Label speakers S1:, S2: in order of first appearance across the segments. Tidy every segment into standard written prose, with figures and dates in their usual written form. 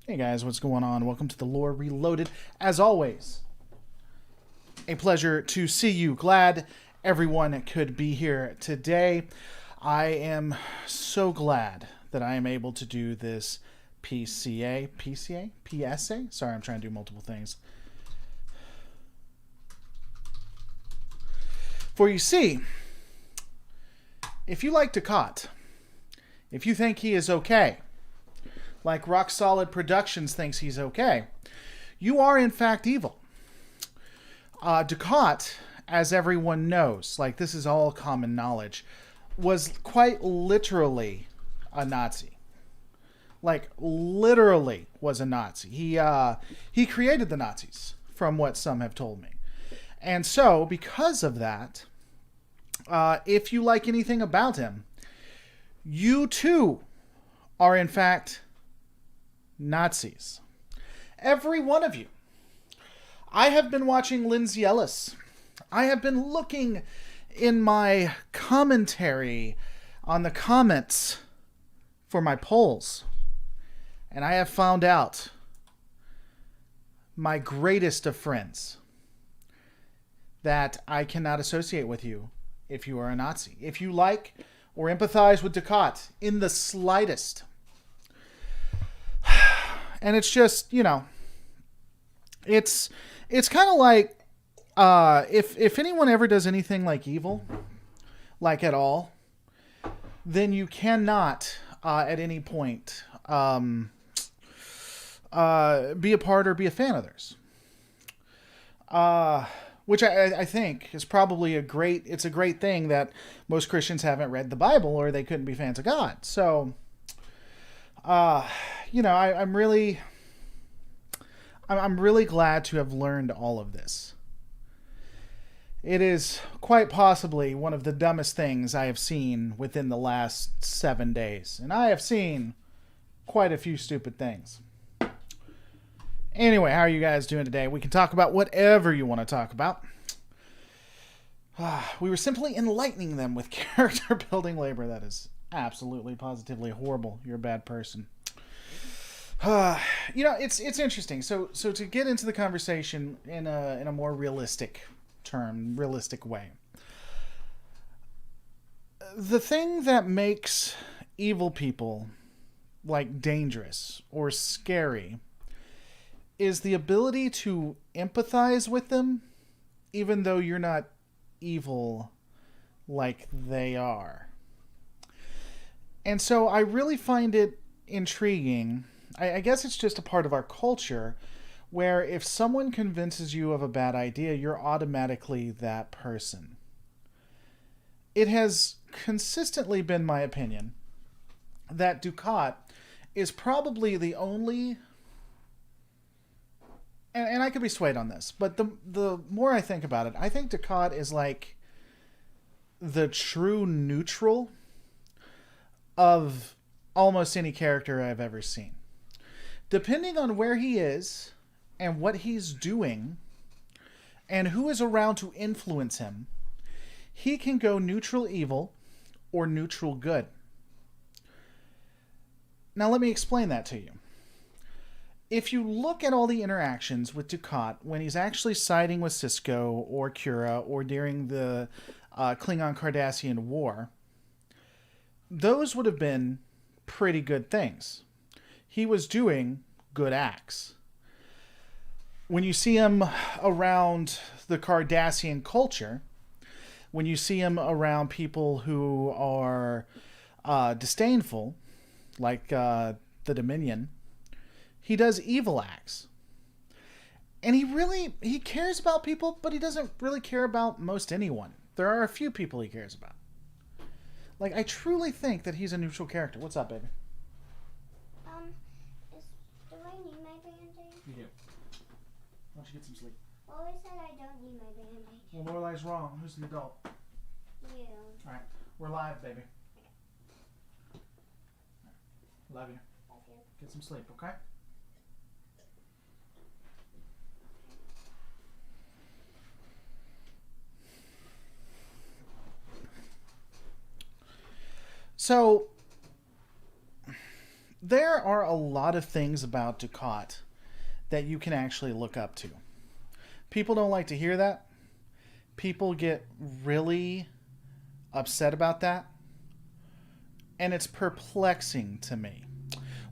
S1: Hey guys, what's going on? Welcome to the Lore Reloaded. As always, a pleasure to see you. Glad everyone could be here today. I am so glad that I am able to do this PSA? Sorry, I'm trying to do multiple things. For you see, if you like Dukat, if you think he is okay, like Rock Solid Productions thinks he's okay, you are in fact evil. Dukat, as everyone knows, like this is all common knowledge, was quite literally a Nazi. Like literally was a Nazi. He created the Nazis, from what some have told me. And so, because of that, if you like anything about him, you too are in fact Nazis. Every one of you. I have been watching Lindsay Ellis. I have been looking in my commentary on the comments for my polls. And I have found out my greatest of friends that I cannot associate with you if you are a Nazi. If you like or empathize with Dukat in the slightest. And it's just, you know, it's kind of like if anyone ever does anything like evil, like at all, then you cannot at any point be a part or be a fan of theirs. Which I think is probably a great thing that most Christians haven't read the Bible or they couldn't be fans of God. So, you know, I'm really glad to have learned all of this. It is quite possibly one of the dumbest things I have seen within the last 7 days. And I have seen quite a few stupid things. Anyway, how are you guys doing today? We can talk about whatever you want to talk about. We were simply enlightening them with character building labor. That is absolutely, positively horrible. You're a bad person. You know, it's interesting. So to get into the conversation in a more realistic way, the thing that makes evil people like dangerous or scary is the ability to empathize with them, even though you're not evil like they are. And so I really find it intriguing. I guess it's just a part of our culture where if someone convinces you of a bad idea, you're automatically that person. It has consistently been my opinion that Dukat is probably the only, and I could be swayed on this, but the more I think about it, I think Dukat is like the true neutral of almost any character I've ever seen. Depending on where he is and what he's doing and who is around to influence him, he can go neutral evil or neutral good. Now let me explain that to you. If you look at all the interactions with Dukat when he's actually siding with Cisco or Kira or during the Klingon-Cardassian War, those would have been pretty good things. He was doing good acts. When you see him around the Cardassian culture, when you see him around people who are disdainful, like the Dominion, he does evil acts. And he cares about people, but he doesn't really care about most anyone. There are a few people he cares about. Like, I truly think that he's a neutral character. What's up, baby?
S2: Do I need my Band-Aid?
S1: You do. Why don't you get some sleep?
S2: Always said I don't need my Band-Aid.
S1: Well, Lorelai's wrong. Who's the adult?
S2: You.
S1: Alright, we're live, baby. Love you.
S2: Love you.
S1: Get some sleep, okay? So, there are a lot of things about Dukat that you can actually look up to. People don't like to hear that. People get really upset about that. And it's perplexing to me.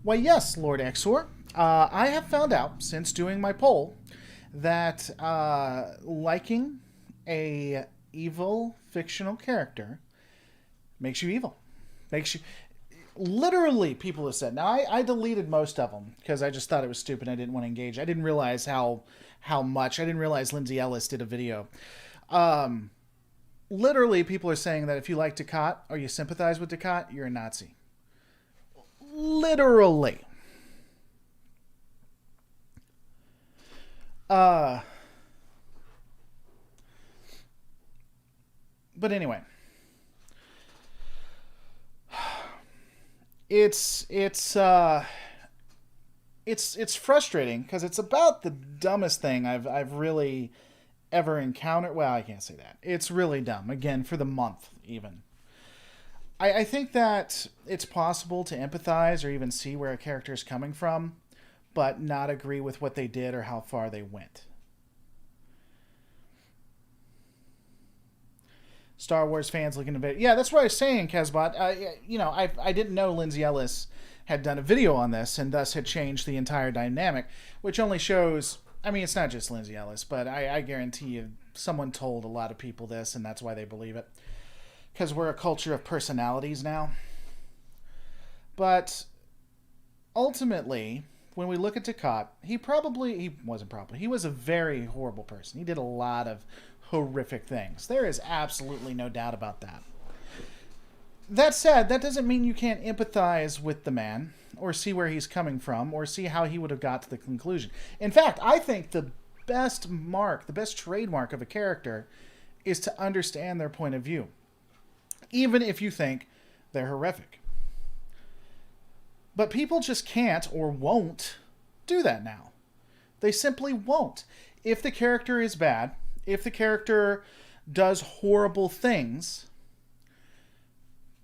S1: Why, yes, Lord Exor, I have found out since doing my poll that liking a evil fictional character makes you evil. Makes you... Literally, people have said. Now, I deleted most of them because I just thought it was stupid. I didn't want to engage. I didn't realize how much. I didn't realize Lindsay Ellis did a video. Literally, people are saying that if you like Dukat or you sympathize with Dukat, you're a Nazi. Literally. But anyway, it's frustrating because it's about the dumbest thing I've really ever encountered. Well, I can't say that. It's really dumb. Again, for the month even. I think that it's possible to empathize or even see where a character is coming from, but not agree with what they did or how far they went. Star Wars fans looking a bit... Yeah, that's what I was saying, Kazbot. I didn't know Lindsay Ellis had done a video on this and thus had changed the entire dynamic, which only shows... I mean, it's not just Lindsay Ellis, but I guarantee you someone told a lot of people this, and that's why they believe it. Because we're a culture of personalities now. But ultimately, when we look at Dukat, he was a very horrible person. He did a lot of horrific things. There is absolutely no doubt about that. That said, that doesn't mean you can't empathize with the man or see where he's coming from or see how he would have got to the conclusion. In fact, I think the best trademark of a character is to understand their point of view, even if you think they're horrific. But people just can't or won't do that now. They simply won't. If the character is bad, if the character does horrible things,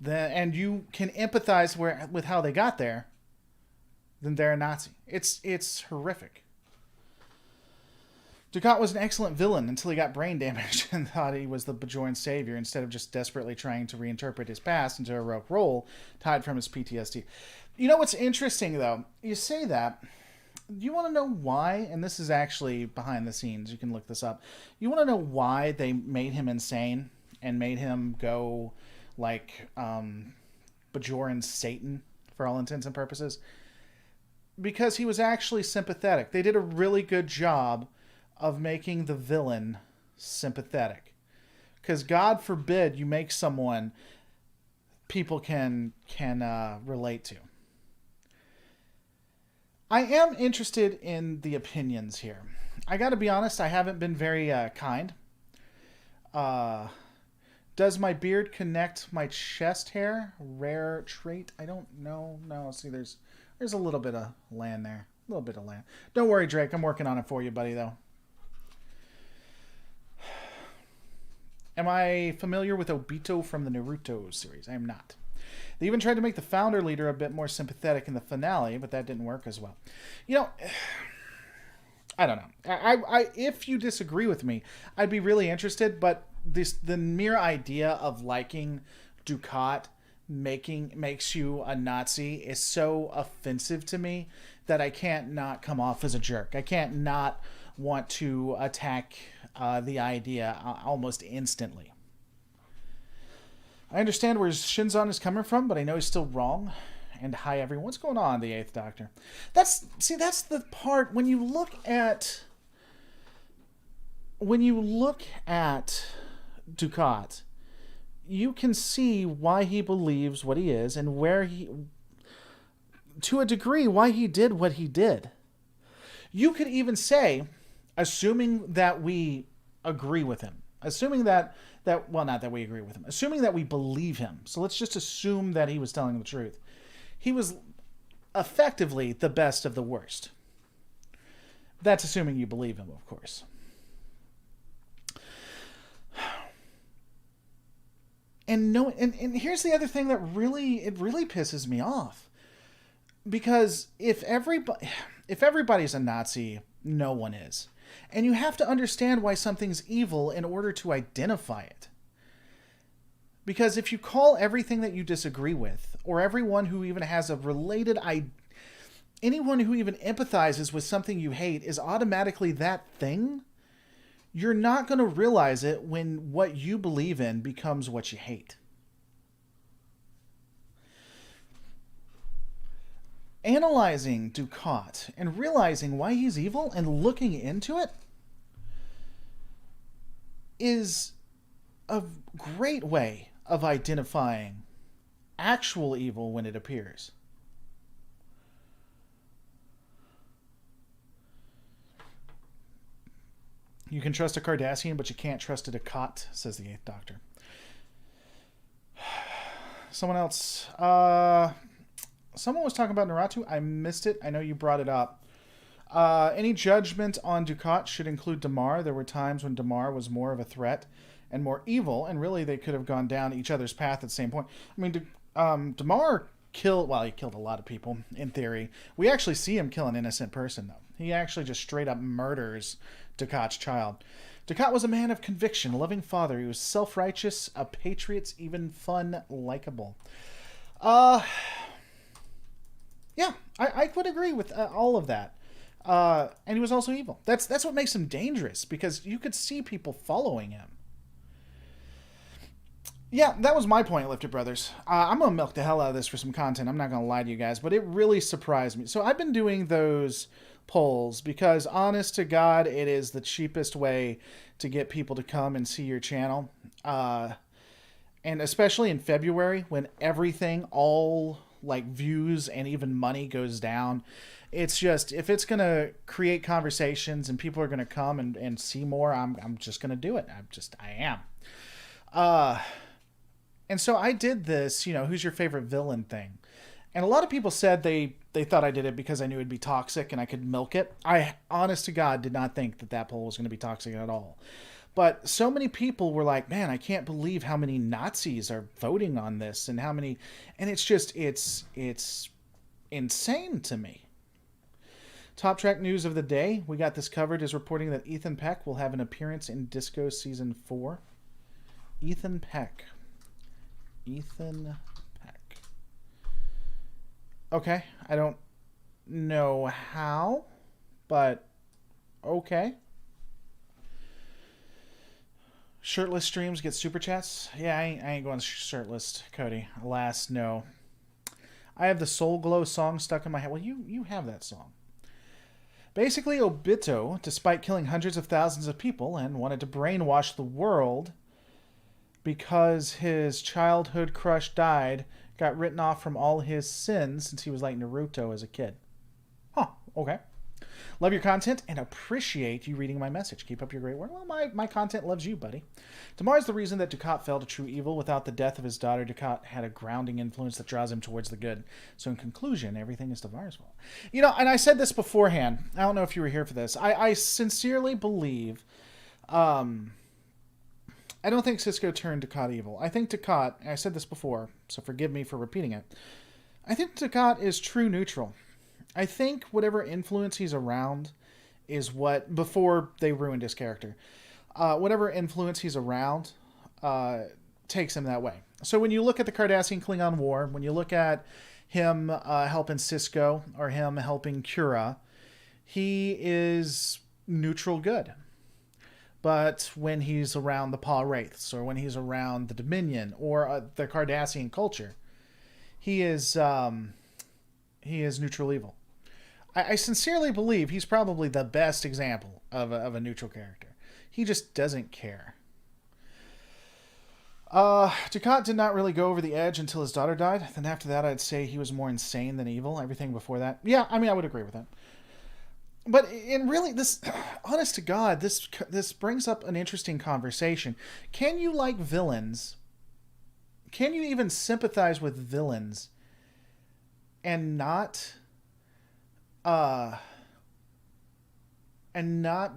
S1: and you can empathize with how they got there, then they're a Nazi. It's horrific. Dukat was an excellent villain until he got brain damage and thought he was the Bajoran savior instead of just desperately trying to reinterpret his past into a heroic role tied from his PTSD. You know what's interesting, though? You say that. You want to know why? And this is actually behind the scenes. You can look this up. You want to know why they made him insane and made him go like Bajoran Satan for all intents and purposes? Because he was actually sympathetic. They did a really good job of making the villain sympathetic. Because God forbid you make someone people can relate to. I am interested in the opinions here. I got to be honest, I haven't been very kind. Does my beard connect my chest hair? Rare trait? I don't know. No, see, there's a little bit of land there. A little bit of land. Don't worry, Drake. I'm working on it for you, buddy, though. Am I familiar with Obito from the Naruto series? I am not. They even tried to make the founder leader a bit more sympathetic in the finale, but that didn't work as well. You know, I don't know. I if you disagree with me, I'd be really interested, but the mere idea of liking Dukat makes you a Nazi is so offensive to me that I can't not come off as a jerk. I can't not want to attack the idea almost instantly. I understand where Shinzon is coming from, but I know he's still wrong. And hi, everyone. What's going on, the Eighth Doctor? That's the part when you look at Dukat, you can see why he believes what he is and to a degree, why he did what he did. You could even say, assuming that we agree with him, assuming that not that we agree with him, assuming that we believe him. So let's just assume that he was telling the truth. He was effectively the best of the worst. That's assuming you believe him, of course. And here's the other thing that really pisses me off. Because if everybody's a Nazi, no one is. And you have to understand why something's evil in order to identify it. Because if you call everything that you disagree with, or everyone who even has a related anyone who even empathizes with something you hate is automatically that thing, you're not going to realize it when what you believe in becomes what you hate. Analyzing Dukat and realizing why he's evil and looking into it is a great way of identifying actual evil when it appears. You can trust a Cardassian, but you can't trust a Dukat, says the Eighth Doctor. Someone else. Someone was talking about Naratu. I missed it. I know you brought it up. Any judgment on Dukat should include Damar. There were times when Damar was more of a threat and more evil, and really they could have gone down each other's path at the same point. I mean, Damar killed a lot of people, in theory. We actually see him kill an innocent person, though. He actually just straight up murders Dukat's child. Dukat was a man of conviction, a loving father. He was self-righteous, a patriot, even fun, likable. Yeah, I would agree with all of that. And he was also evil. That's what makes him dangerous, because you could see people following him. Yeah, that was my point, Lifted Brothers. I'm going to milk the hell out of this for some content. I'm not going to lie to you guys, but it really surprised me. So I've been doing those polls because, honest to God, it is the cheapest way to get people to come and see your channel. And especially in February, when everything, all like views and even money goes down, it's just, if it's going to create conversations and people are going to come and see more, I'm just going to do it. I am. And so I did this, who's your favorite villain thing. And a lot of people said they thought I did it because I knew it'd be toxic and I could milk it. I, honest to God, did not think that poll was going to be toxic at all. But so many people were like, man, I can't believe how many Nazis are voting on this and how many... And it's just, it's insane to me. Top track news of the day, we got this covered, is reporting that Ethan Peck will have an appearance in Disco Season 4. Ethan Peck. Okay, I don't know how, but okay. Shirtless streams get super chats. Yeah, I ain't going shirtless, Cody. Alas, no. I have the Soul Glow song stuck in my head. Well, you have that song. Basically, Obito, despite killing hundreds of thousands of people and wanted to brainwash the world because his childhood crush died, got written off from all his sins since he was like Naruto as a kid. Huh, okay. Love your content and appreciate you reading my message. Keep up your great work. Well, my content loves you, buddy. Damar's the reason that Dukat fell to true evil. Without the death of his daughter, Dukat had a grounding influence that draws him towards the good. So in conclusion, everything is Damar's fault. And I said this beforehand. I don't know if you were here for this. I sincerely believe... I don't think Sisko turned Dukat evil. I think Dukat, and I said this before, so forgive me for repeating it, I think Dukat is true neutral. I think whatever influence he's around is what, before they ruined his character, whatever influence he's around takes him that way. So when you look at the Cardassian-Klingon War, when you look at him helping Sisko or him helping Kira, he is neutral good. But when he's around the Pa Wraiths, or when he's around the Dominion, or the Cardassian culture, he is neutral evil. I sincerely believe he's probably the best example of a neutral character. He just doesn't care. Dukat did not really go over the edge until his daughter died. Then after that, I'd say he was more insane than evil. Everything before that, yeah, I mean, I would agree with that. But really, this, honest to God, this brings up an interesting conversation. Can you like villains? Can you even sympathize with villains and not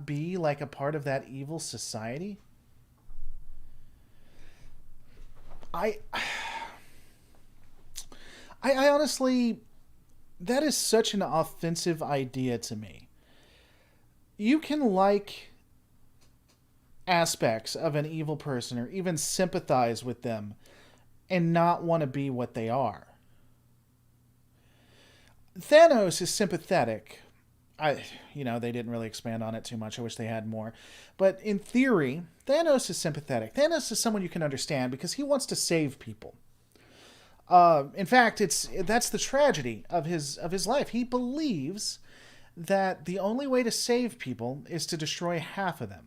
S1: be like a part of that evil society? I honestly that is such an offensive idea to me. You can like aspects of an evil person or even sympathize with them and not want to be what they are. Thanos is sympathetic. They didn't really expand on it too much. I wish they had more. But in theory, Thanos is sympathetic. Thanos is someone you can understand because he wants to save people. In fact, that's the tragedy of his life. He believes that the only way to save people is to destroy half of them.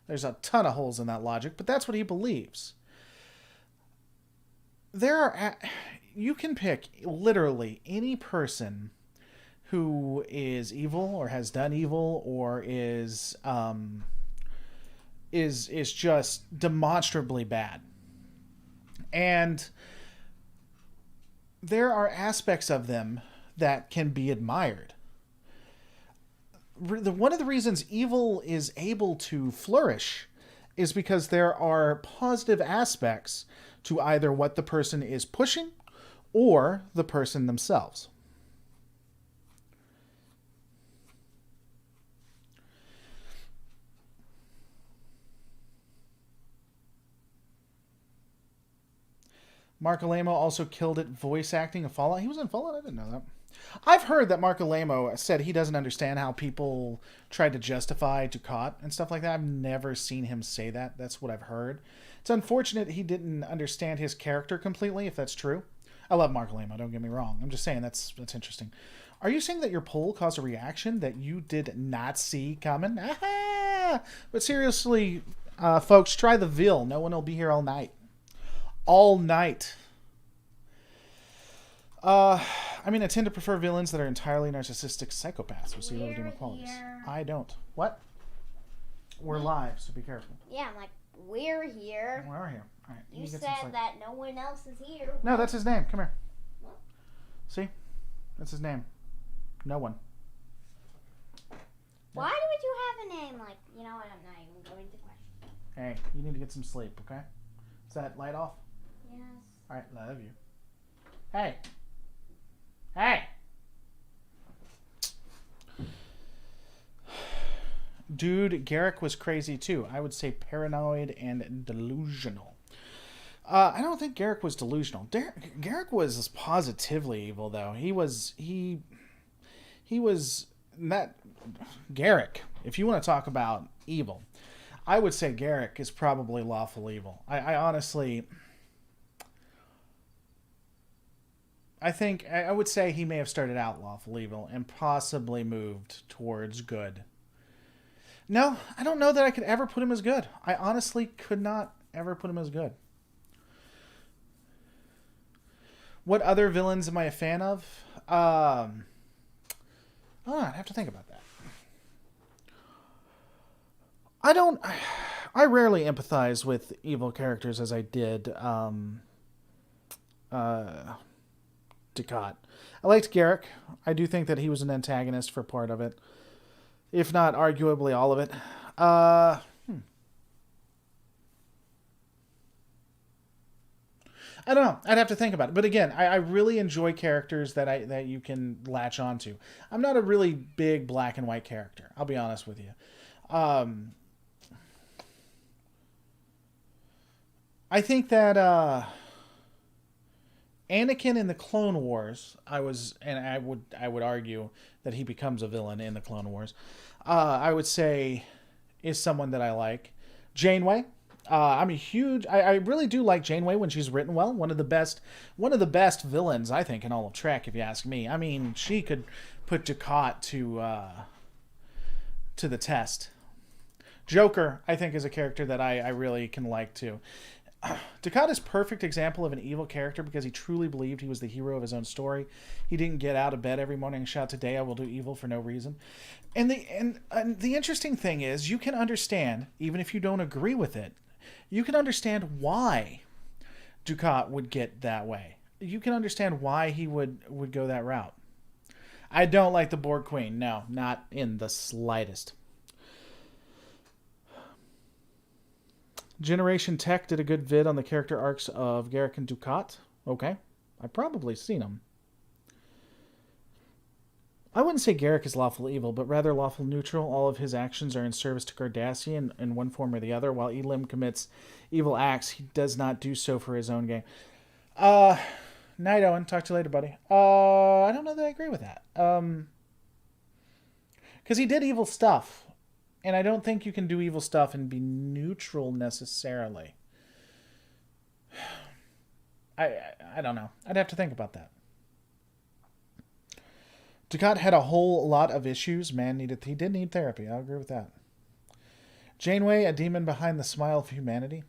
S1: There's a ton of holes in that logic, but that's what he believes. You can pick literally any person who is evil or has done evil or is just demonstrably bad. And there are aspects of them that can be admired. One of the reasons evil is able to flourish is because there are positive aspects to either what the person is pushing or the person themselves. Mark Alamo also killed it voice acting in Fallout. He was in Fallout? I didn't know that. I've heard that Mark Alamo said he doesn't understand how people tried to justify Dukat and stuff like that. I've never seen him say that. That's what I've heard. It's unfortunate he didn't understand his character completely, if that's true. I love Mark Alamo, don't get me wrong. I'm just saying that's interesting. Are you saying that your poll caused a reaction that you did not see coming? Ah! But seriously, folks, try the Ville. No one will be here all night. All night. I tend to prefer villains that are entirely narcissistic psychopaths with zero redeeming qualities. I don't. What? We're live, so be careful.
S2: Yeah, I'm like, we're here.
S1: We're here. All right.
S2: You said that no one else is here.
S1: No, that's his name. Come here.
S2: What?
S1: See? That's his name. No one.
S2: Why would you have a name like, you know what, I'm not even going to question.
S1: Hey, you need to get some sleep, okay? Is that light off?
S2: Yes.
S1: All right, love you. Hey. Hey. Dude, Garrick was crazy too. I would say paranoid and delusional. I don't think Garrick was delusional. Garrick was positively evil, though. He was not Garrick. If you want to talk about evil, I would say Garrick is probably lawful evil. I honestly, I would say he may have started out lawful evil and possibly moved towards good. No, I don't know that I could ever put him as good. I honestly could not ever put him as good. What other villains am I a fan of? I'd have to think about that. I rarely empathize with evil characters as I did Dukat. I liked Garrick. I do think that he was an antagonist for part of it, if not arguably all of it. I don't know. I'd have to think about it. But again, I really enjoy characters that you can latch onto. I'm not a really big black and white character. I'll be honest with you. I think that Anakin in the Clone Wars, I would argue that he becomes a villain in the Clone Wars. I would say is someone that I like. Janeway. I really do like Janeway when she's written well. One of the best villains, I think, in all of Trek, if you ask me. I mean, she could put Dukat to the test. Joker, I think, is a character that I really can like too. Dukat is a perfect example of an evil character because he truly believed he was the hero of his own story. He didn't get out of bed every morning and shout, "Today I will do evil," for no reason. And the interesting thing is, you can understand, even if you don't agree with it, you can understand why Dukat would get that way. You can understand why he would go that route. I don't like the Borg Queen. No, not in the slightest. Generation Tech did a good vid on the character arcs of Garrick and Dukat. Okay. I've probably seen them. I wouldn't say Garrick is lawful evil, but rather lawful neutral. All of his actions are in service to Cardassian in one form or the other. While Elim commits evil acts, he does not do so for his own gain. Night, Owen. Talk to you later, buddy. I don't know that I agree with that. Because he did evil stuff. And I don't think you can do evil stuff and be neutral necessarily. I don't know. I'd have to think about that. Dukat had a whole lot of issues. He did need therapy. I'll agree with that. Janeway, a demon behind the smile of humanity.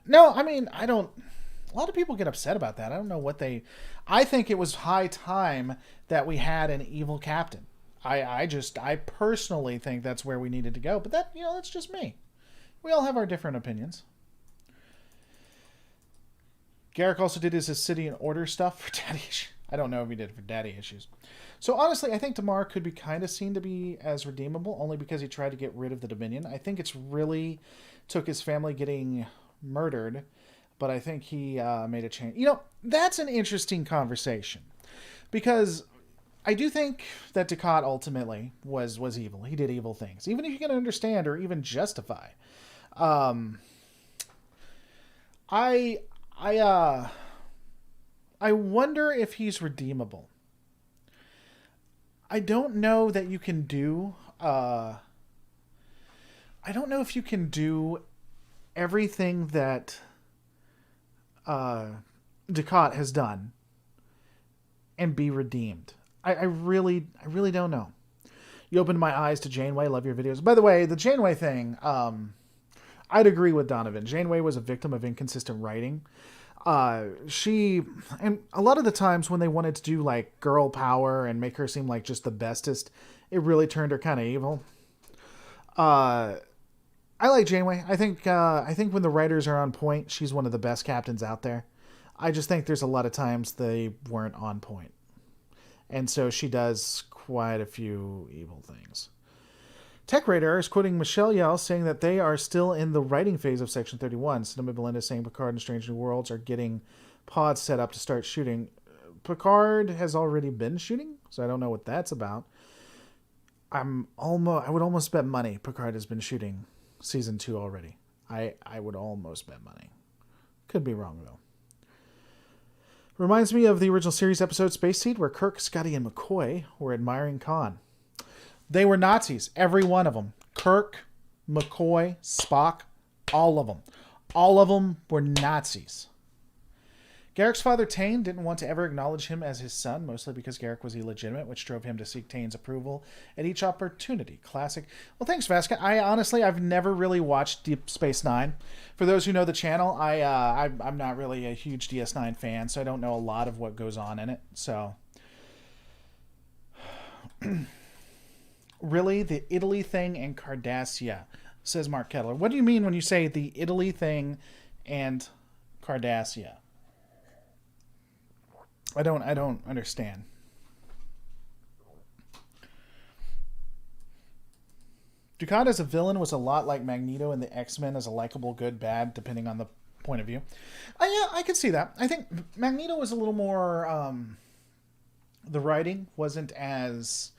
S1: No, I mean, I don't... A lot of people get upset about that. I don't know what they... I think it was high time that we had an evil captain. I personally think that's where we needed to go. But that's just me. We all have our different opinions. Garrick also did his City and Order stuff for daddy issues. I don't know if he did it for daddy issues. So honestly, I think Damar could be kind of seen to be as redeemable, only because he tried to get rid of the Dominion. I think it's really took his family getting murdered, but I think he made a change. That's an interesting conversation, because I do think that Dukat ultimately was evil. He did evil things, even if you can understand or even justify. I wonder if he's redeemable. I don't know that you can do... I don't know if you can do everything that Dukat has done and be redeemed. I really don't know. You opened my eyes to Janeway. Love your videos. By the way, the Janeway thing, I'd agree with Donovan. Janeway was a victim of inconsistent writing. And a lot of the times when they wanted to do like girl power and make her seem like just the bestest, it really turned her kind of evil. I like Janeway. I think when the writers are on point, she's one of the best captains out there. I just think there's a lot of times they weren't on point. And so she does quite a few evil things. Tech Radar is quoting Michelle Yeoh saying that they are still in the writing phase of Section 31. Cinema Belinda saying Picard and Strange New Worlds are getting pods set up to start shooting. Picard has already been shooting, so I don't know what that's about. I would almost bet money Picard has been shooting season 2 already. I would almost bet money. Could be wrong, though. Reminds me of the original series episode Space Seed, where Kirk, Scotty, and McCoy were admiring Khan. They were Nazis, every one of them. Kirk, McCoy, Spock, all of them. All of them were Nazis. Garrick's father, Tane, didn't want to ever acknowledge him as his son, mostly because Garrick was illegitimate, which drove him to seek Tane's approval at each opportunity. Classic. Well, thanks, Vasca. I've never really watched Deep Space Nine. For those who know the channel, I'm not really a huge DS9 fan, so I don't know a lot of what goes on in it. So, really, the Italy thing and Cardassia, says Mark Kettler. What do you mean when you say the Italy thing and Cardassia? I don't understand. Dukat as a villain was a lot like Magneto in the X-Men as a likable, good, bad, depending on the point of view. Yeah, I could see that. I think Magneto was a little more... the writing wasn't as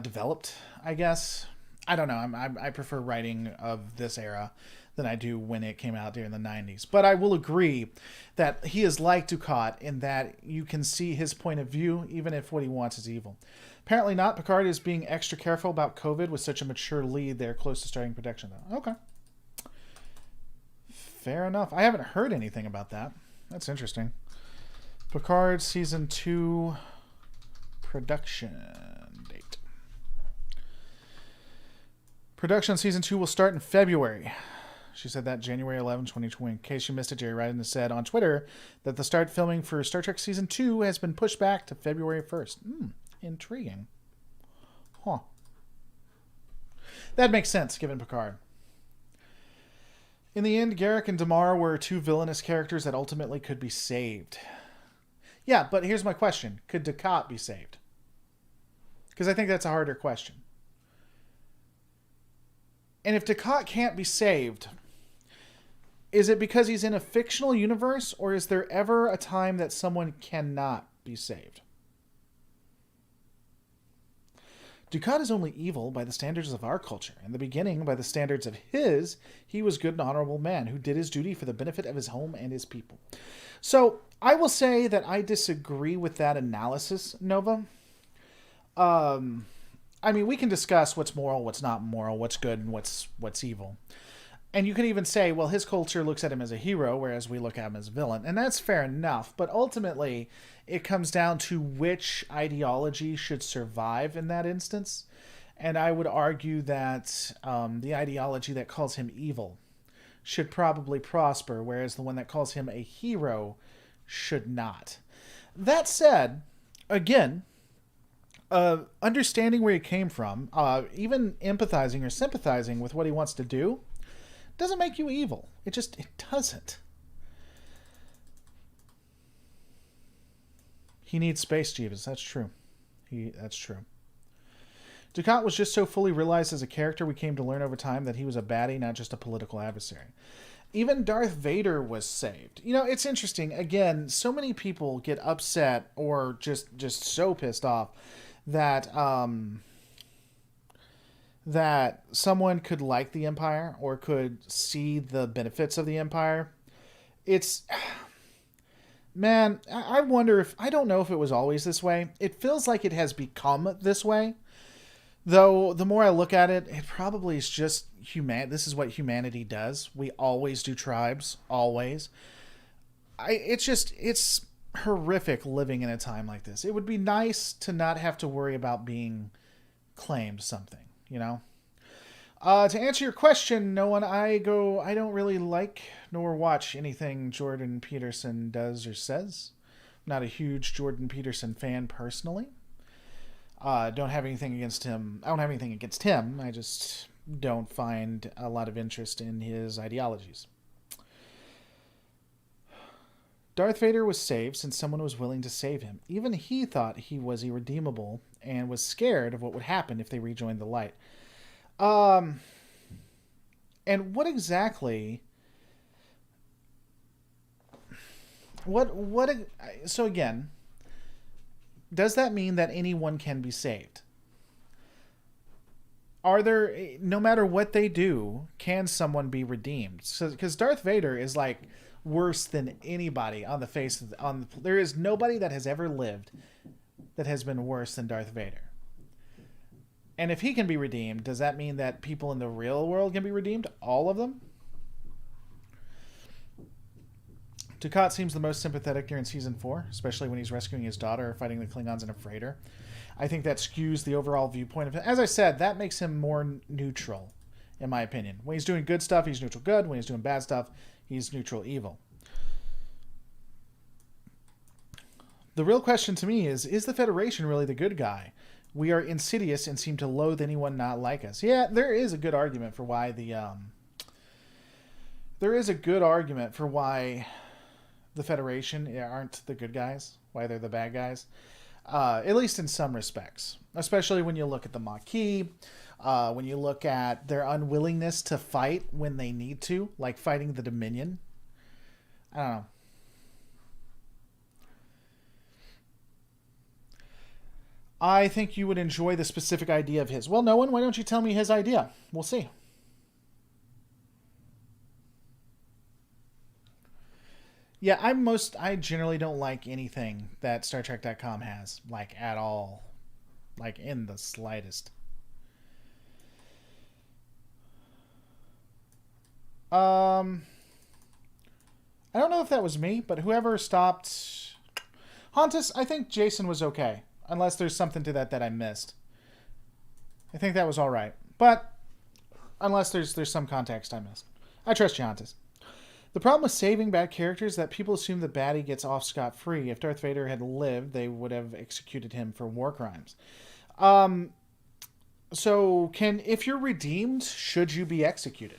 S1: developed, I guess. I don't know. I prefer writing of this era than I do when it came out during the 90s. But I will agree that he is like Dukat in that you can see his point of view, even if what he wants is evil. Apparently not. Picard is being extra careful about COVID with such a mature lead. They're close to starting production, though. Okay. Fair enough. I haven't heard anything about that. That's interesting. Picard Season 2 production date. Production on Season 2 will start in February. She said that January 11, 2020. In case you missed it, Jerry Ryden has said on Twitter that the start filming for Star Trek Season 2 has been pushed back to February 1st. Intriguing. Huh. That makes sense, given Picard. In the end, Garrick and Damar were two villainous characters that ultimately could be saved. Yeah, but here's my question. Could Dukat be saved? Because I think that's a harder question. And if Dukat can't be saved, is it because he's in a fictional universe, or is there ever a time that someone cannot be saved? Dukat is only evil by the standards of our culture. In the beginning, by the standards of his, he was good and honorable man who did his duty for the benefit of his home and his people. So I will say that I disagree with that analysis, Nova. I mean, we can discuss what's moral, what's not moral, what's good, and what's evil. And you can even say, well, his culture looks at him as a hero, whereas we look at him as a villain. And that's fair enough. But ultimately, it comes down to which ideology should survive in that instance. And I would argue that the ideology that calls him evil should probably prosper, whereas the one that calls him a hero should not. That said, again, understanding where he came from, even empathizing or sympathizing with what he wants to do, doesn't make you evil. It doesn't. He needs space, Jeeves. That's true. That's true. Dukat was just so fully realized as a character we came to learn over time that he was a baddie, not just a political adversary. Even Darth Vader was saved. You know, it's interesting. Again, so many people get upset or just so pissed off that that someone could like the Empire or could see the benefits of the Empire. It's... Man, I wonder if... I don't know if it was always this way. It feels like it has become this way. Though, the more I look at it, it probably is just... This is what humanity does. We always do tribes. Always. It's horrific living in a time like this. It would be nice to not have to worry about being claimed something. You know? To answer your question, no one, I don't really like nor watch anything Jordan Peterson does or says. I'm not a huge Jordan Peterson fan personally. Don't have anything against him. I don't have anything against him. I just don't find a lot of interest in his ideologies. Darth Vader was saved since someone was willing to save him. Even he thought he was irredeemable and was scared of what would happen if they rejoined the light. And what exactly... So again, does that mean that anyone can be saved? No matter what they do, can someone be redeemed? Because Darth Vader is like worse than anybody on the face of there is nobody that has ever lived that has been worse than Darth Vader. And if he can be redeemed, does that mean that people in the real world can be redeemed? All of them? Dukat seems the most sympathetic during Season 4, especially when he's rescuing his daughter or fighting the Klingons in a freighter. I think that skews the overall viewpoint of him. As I said, that makes him more neutral, in my opinion. When he's doing good stuff, he's neutral good. When he's doing bad stuff, he's neutral evil. The real question to me is the Federation really the good guy? We are insidious and seem to loathe anyone not like us. Yeah, there is a good argument for why the Federation aren't the good guys, why they're the bad guys. At least in some respects. Especially when you look at the Maquis, when you look at their unwillingness to fight when they need to, like fighting the Dominion. I don't know. I think you would enjoy the specific idea of his. Well, no one, why don't you tell me his idea? We'll see. Yeah, I generally don't like anything that StarTrek.com has, like, at all. Like, in the slightest. I don't know if that was me, but whoever stopped... Hontus, I think Jason was okay. Unless there's something to that I missed. I think that was alright. But, unless there's some context I missed. I trust you, Hontus. The problem with saving bad characters is that people assume the baddie gets off scot-free. If Darth Vader had lived, they would have executed him for war crimes. So, if you're redeemed, should you be executed?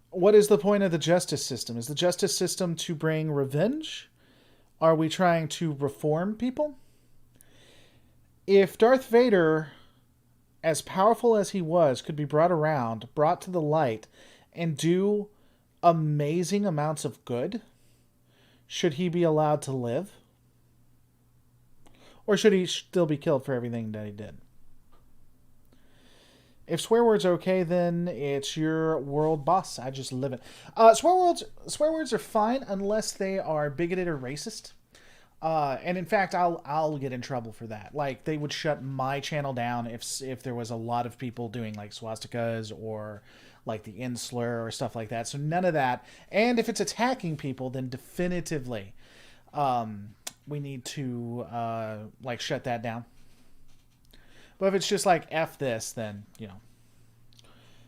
S1: What is the point of the justice system? Is the justice system to bring revenge? Are we trying to reform people? If Darth Vader, as powerful as he was, could be brought to the light, and do amazing amounts of good, should he be allowed to live? Or should he still be killed for everything that he did? If swear words are okay, then it's your world, boss. I just live it. Swear words are fine unless they are bigoted or racist. And in fact, I'll get in trouble for that. Like, they would shut my channel down if there was a lot of people doing like swastikas or like the N slur or stuff like that. So none of that. And if it's attacking people, then definitively we need to like shut that down. But if it's just like F this, then, you know.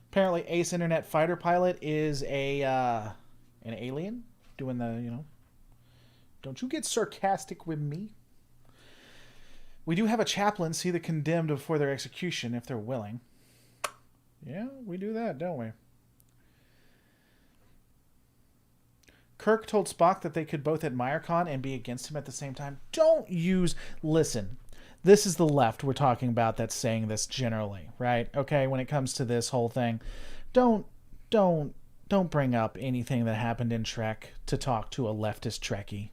S1: Apparently Ace Internet Fighter Pilot is an alien doing the, you know. Don't you get sarcastic with me. We do have a chaplain see the condemned before their execution if they're willing. Yeah, we do that, don't we? Kirk told Spock that they could both admire Khan and be against him at the same time. Listen, this is the left we're talking about that's saying this generally, right? Okay, when it comes to this whole thing, don't bring up anything that happened in Trek to talk to a leftist Trekkie.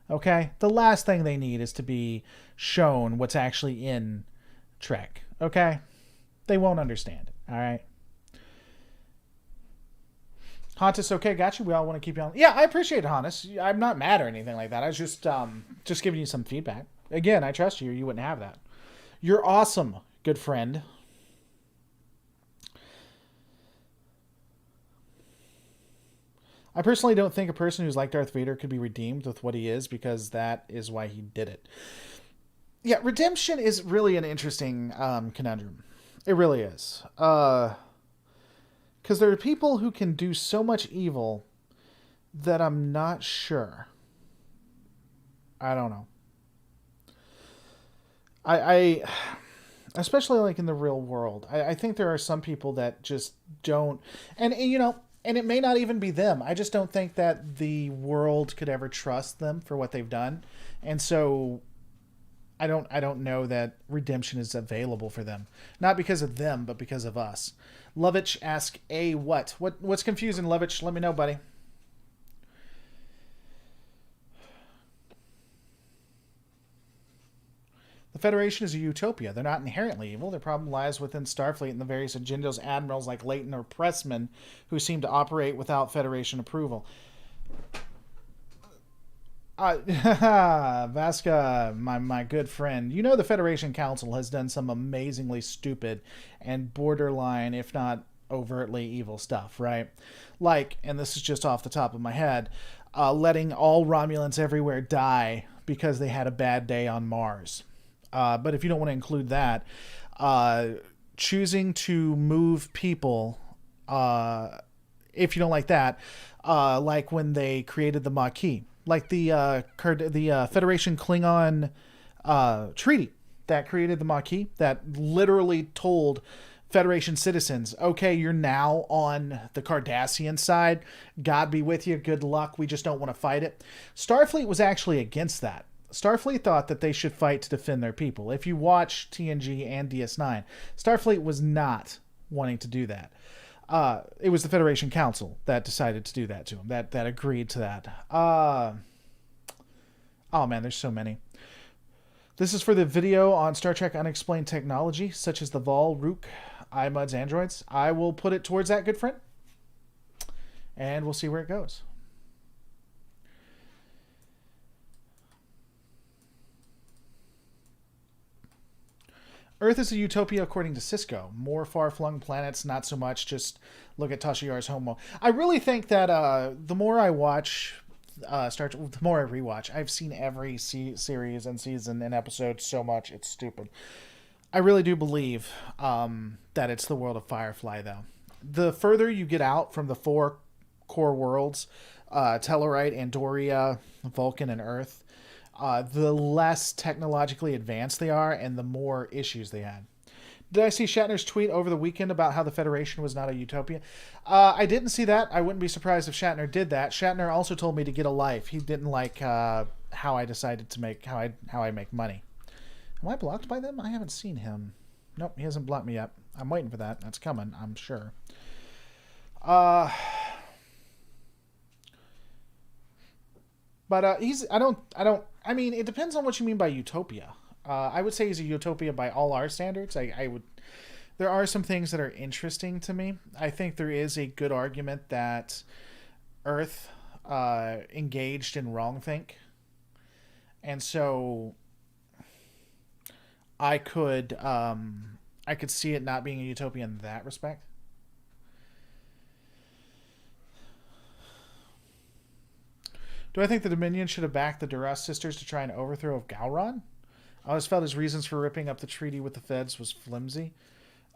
S1: Okay? The last thing they need is to be shown what's actually in Trek. Okay? They won't understand it. All right? Hontus, okay, got you. We all want to keep you on. Yeah, I appreciate it, Hontus. I'm not mad or anything like that. I was just giving you some feedback. Again, I trust you. You wouldn't have that. You're awesome, good friend. I personally don't think a person who's like Darth Vader could be redeemed with what he is, because that is why he did it. Yeah, redemption is really an interesting conundrum. It really is. Because there are people who can do so much evil that I'm not sure. I don't know. I especially like in the real world, I think there are some people that just don't, and you know, and it may not even be them. I just don't think that the world could ever trust them for what they've done. And so I don't know that redemption is available for them. Not because of them, but because of us. Lovitch ask a what? What's confusing, Lovitch? Let me know, buddy. The Federation is a utopia. They're not inherently evil. Their problem lies within Starfleet and the various agendas admirals like Leighton or Pressman who seem to operate without Federation approval. Vasca, my good friend, you know the Federation Council has done some amazingly stupid and borderline, if not overtly evil stuff, right? Like, and this is just off the top of my head, letting all Romulans everywhere die because they had a bad day on Mars. But if you don't want to include that, choosing to move people, if you don't like that, like when they created the Maquis, like the Federation Klingon treaty that created the Maquis, that literally told Federation citizens, okay, you're now on the Cardassian side. God be with you. Good luck. We just don't want to fight it. Starfleet was actually against that. Starfleet thought that they should fight to defend their people. If you watch TNG and DS9, Starfleet was not wanting to do that. It was the Federation Council that decided to do that to them, that agreed to that. Oh man, there's so many. This is for the video on Star Trek Unexplained Technology, such as the Vol, Rook, iMuds, androids. I will put it towards that, good friend. And we'll see where it goes. Earth is a utopia according to Cisco. More far-flung planets, not so much. Just look at Toshiyar's Homo. I really think that the more I watch Star Trek, the more I rewatch. I've seen every series and season and episode so much, it's stupid. I really do believe that it's the world of Firefly, though. The further you get out from the four core worlds, Tellarite, Andoria, Vulcan, and Earth, the less technologically advanced they are and the more issues they had. Did I see Shatner's tweet over the weekend about how the Federation was not a utopia? I didn't see that. I wouldn't be surprised if Shatner did that. Shatner also told me to get a life. He didn't like how I decided to make how I make money. Am I blocked by them? I haven't seen him. Nope, he hasn't blocked me yet. I'm waiting for that. That's coming, I'm sure. But I mean, it depends on what you mean by utopia. I would say he's a utopia by all our standards. I would. There are some things that are interesting to me. I think there is a good argument that Earth engaged in wrongthink, and so I could see it not being a utopia in that respect. Do I think the Dominion should have backed the Duras sisters to try an overthrow of Gowron? I always felt his reasons for ripping up the treaty with the Feds was flimsy.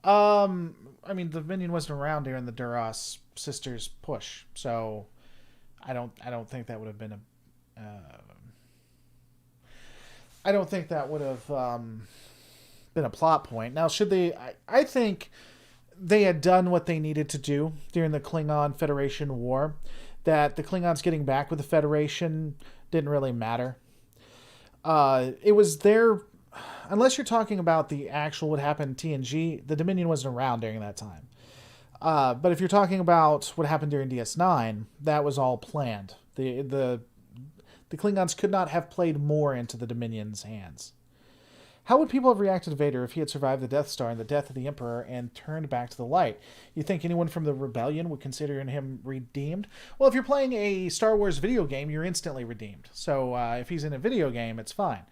S1: I mean, the Dominion wasn't around during the Duras sisters push, so I don't think that would have been a. I don't think that would have been a plot point. Now, should they? I think they had done what they needed to do during the Klingon Federation War. That the Klingons getting back with the Federation didn't really matter. It was their... Unless you're talking about the actual what happened in TNG, the Dominion wasn't around during that time. But if you're talking about what happened during DS9, that was all planned. The Klingons could not have played more into the Dominion's hands. How would people have reacted to Vader if he had survived the Death Star and the death of the Emperor and turned back to the light? You think anyone from the Rebellion would consider him redeemed? Well, if you're playing a Star Wars video game, you're instantly redeemed. So if he's in a video game, it's fine.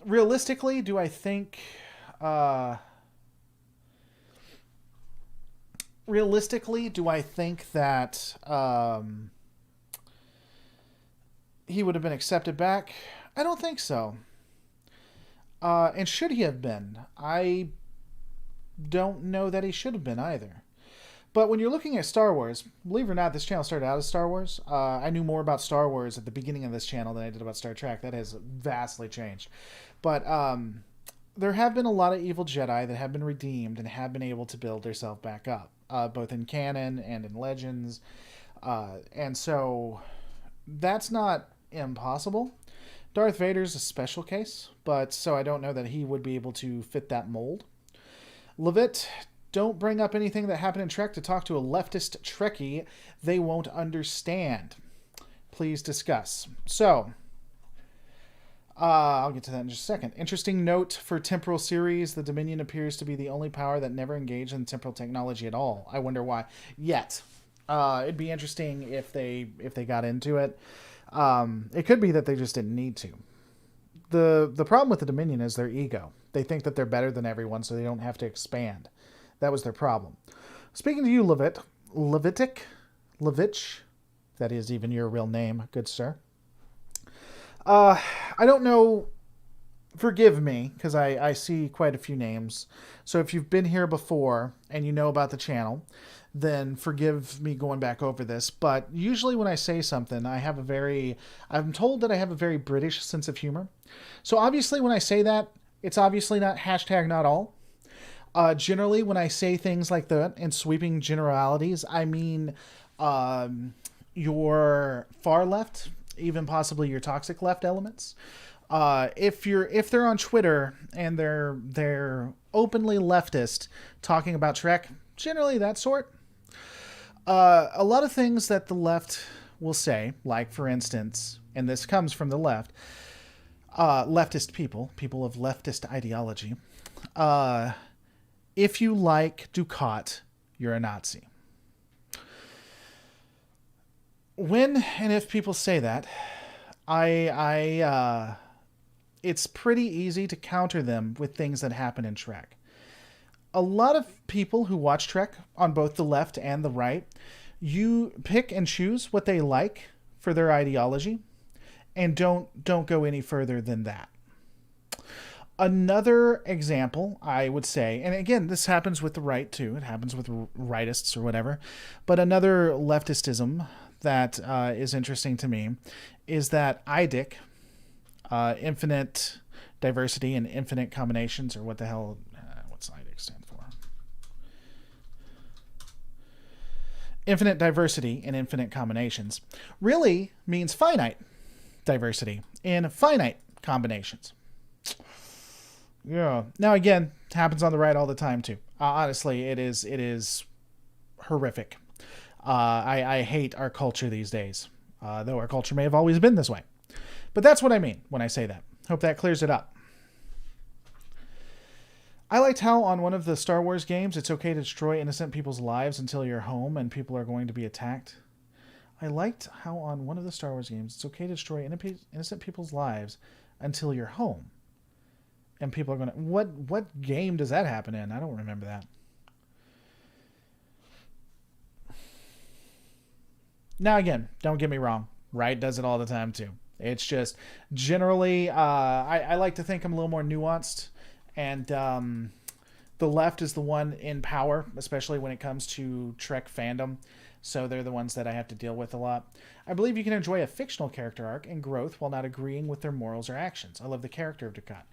S1: Realistically, do I think... that he would have been accepted back? I don't think so. And should he have been? I don't know that he should have been either. But when you're looking at Star Wars, believe it or not, this channel started out as Star Wars. I knew more about Star Wars at the beginning of this channel than I did about Star Trek. That has vastly changed. But there have been a lot of evil Jedi that have been redeemed and have been able to build themselves back up, both in canon and in Legends. And so that's not impossible. Darth Vader's a special case, but so I don't know that he would be able to fit that mold. Levitt, don't bring up anything that happened in Trek to talk to a leftist Trekkie. They won't understand. Please discuss. So, I'll get to that in just a second. Interesting note for temporal series. The Dominion appears to be the only power that never engaged in temporal technology at all. I wonder why. Yet. It'd be interesting if they got into it. It could be that they just didn't need to. The problem with the Dominion is their ego. They think that they're better than everyone, so they don't have to expand. That was their problem. Speaking to you, Levitch, that is even your real name, good sir. I don't know. Forgive me, because I see quite a few names. So if you've been here before and you know about the channel, then forgive me going back over this. But usually when I say something, I'm told that I have a very British sense of humor. So obviously when I say that, it's obviously not hashtag not all. Generally, when I say things like that in sweeping generalities, I mean your far left, even possibly your toxic left elements. If they're on Twitter and they're openly leftist talking about Trek, generally that sort. A lot of things that the left will say, like for instance, and this comes from the left, leftist people of leftist ideology. If you like Dukat, you're a Nazi. When and if people say that, it's pretty easy to counter them with things that happen in Trek. A lot of people who watch Trek on both the left and the right, you pick and choose what they like for their ideology and don't go any further than that. Another example, I would say, and again, this happens with the right too. It happens with rightists or whatever. But another leftistism that is interesting to me is that IDIC, infinite diversity and infinite combinations, or what the hell, what's IDIC stand for? Infinite diversity and infinite combinations really means finite diversity in finite combinations. Yeah. Now again, it happens on the right all the time too. Honestly, it is horrific. I hate our culture these days, though our culture may have always been this way. But that's what I mean when I say that. Hope that clears it up. I liked how on one of the Star Wars games, it's okay to destroy innocent people's lives until you're home and people are going to be attacked. I liked how on one of the Star Wars games, it's okay to destroy innocent people's lives until you're home. And people are going to... What game does that happen in? I don't remember that. Now, again, don't get me wrong. Wright does it all the time, too. It's just generally... I like to think I'm a little more nuanced. And the left is the one in power, especially when it comes to Trek fandom. So they're the ones that I have to deal with a lot. I believe you can enjoy a fictional character arc and growth while not agreeing with their morals or actions. I love the character of Dukat.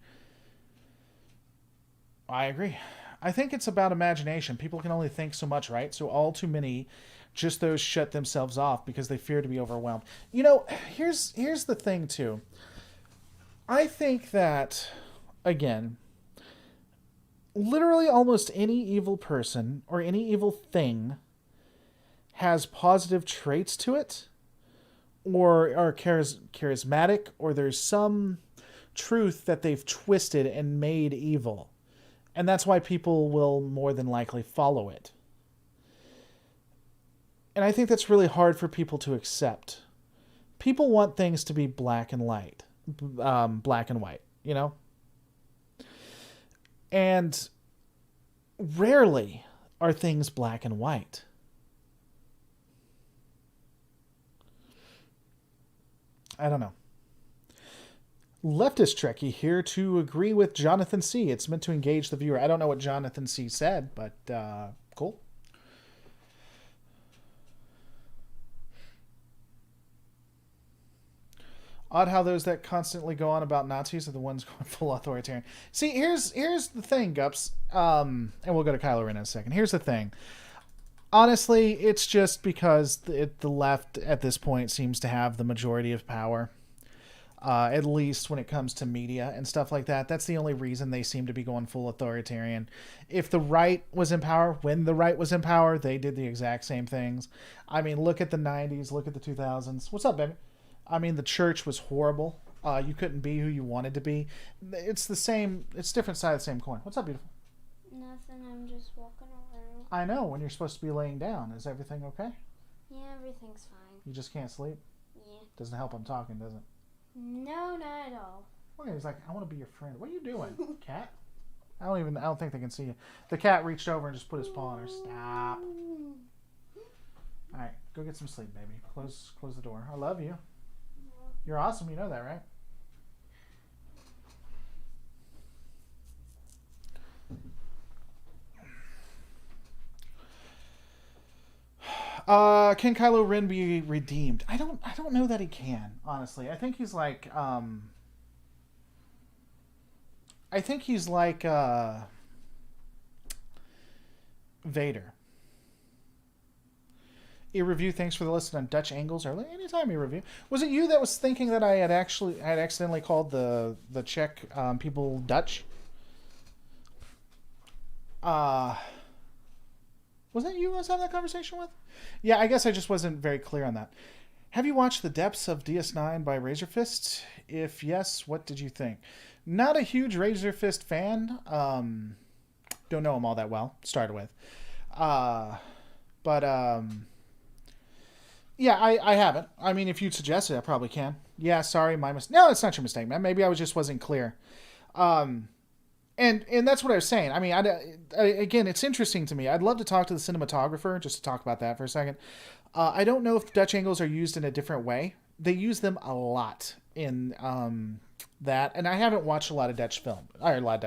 S1: I agree. I think it's about imagination. People can only think so much, right? So all too many, just those shut themselves off because they fear to be overwhelmed. You know, here's the thing, too. I think that, again, literally almost any evil person or any evil thing has positive traits to it, or are charismatic, or there's some truth that they've twisted and made evil. And that's why people will more than likely follow it. And I think that's really hard for people to accept. People want things to be black and white, you know? And rarely are things black and white. I don't know. Leftist Trekkie here to agree with Jonathan C. It's meant to engage the viewer. I don't know what Jonathan C. said, but cool. Odd how those that constantly go on about Nazis are the ones going full authoritarian. See, here's the thing, Gups. And we'll go to Kylo Ren in a second. Here's the thing. Honestly, it's just because the left at this point seems to have the majority of power. At least when it comes to media and stuff like that. That's the only reason they seem to be going full authoritarian. If the right was in power, when the right was in power, they did the exact same things. I mean, look at the 90s, look at the 2000s. What's up, baby? I mean, the church was horrible. You couldn't be who you wanted to be. It's the same, it's different side of the same coin. What's up, beautiful?
S2: Nothing, I'm just walking around.
S1: I know, when you're supposed to be laying down. Is everything okay?
S2: Yeah, everything's fine.
S1: You just can't sleep?
S2: Yeah.
S1: Doesn't help I'm talking, does it?
S2: No, not at all.
S1: Okay, he's like, I want to be your friend. What are you doing, cat? I don't think they can see you. The cat reached over and just put his paw on her. Stop. All right, go get some sleep, baby. Close the door. I love you. You're awesome. You know that, right? Can Kylo Ren be redeemed? I don't know that he can, honestly. I think he's like Vader. E-review, thanks for the listen on Dutch angles earlier. Anytime E-review. Was it you that was thinking that I had accidentally called the Czech people Dutch? Was that you I was having that conversation with? Yeah, I guess I just wasn't very clear on that. Have you watched The Depths of DS9 by Razor Fist? If yes, what did you think? Not a huge Razor Fist fan. Don't know him all that well, started with. Yeah, I haven't. I mean, if you'd suggest it, I probably can. Yeah, sorry, my mistake. No, it's not your mistake, man. Maybe I just wasn't clear. And that's what I was saying. I mean, again, it's interesting to me. I'd love to talk to the cinematographer, just to talk about that for a second. I don't know if Dutch angles are used in a different way. They use them a lot in that, and I haven't watched a lot of Dutch film, or a lot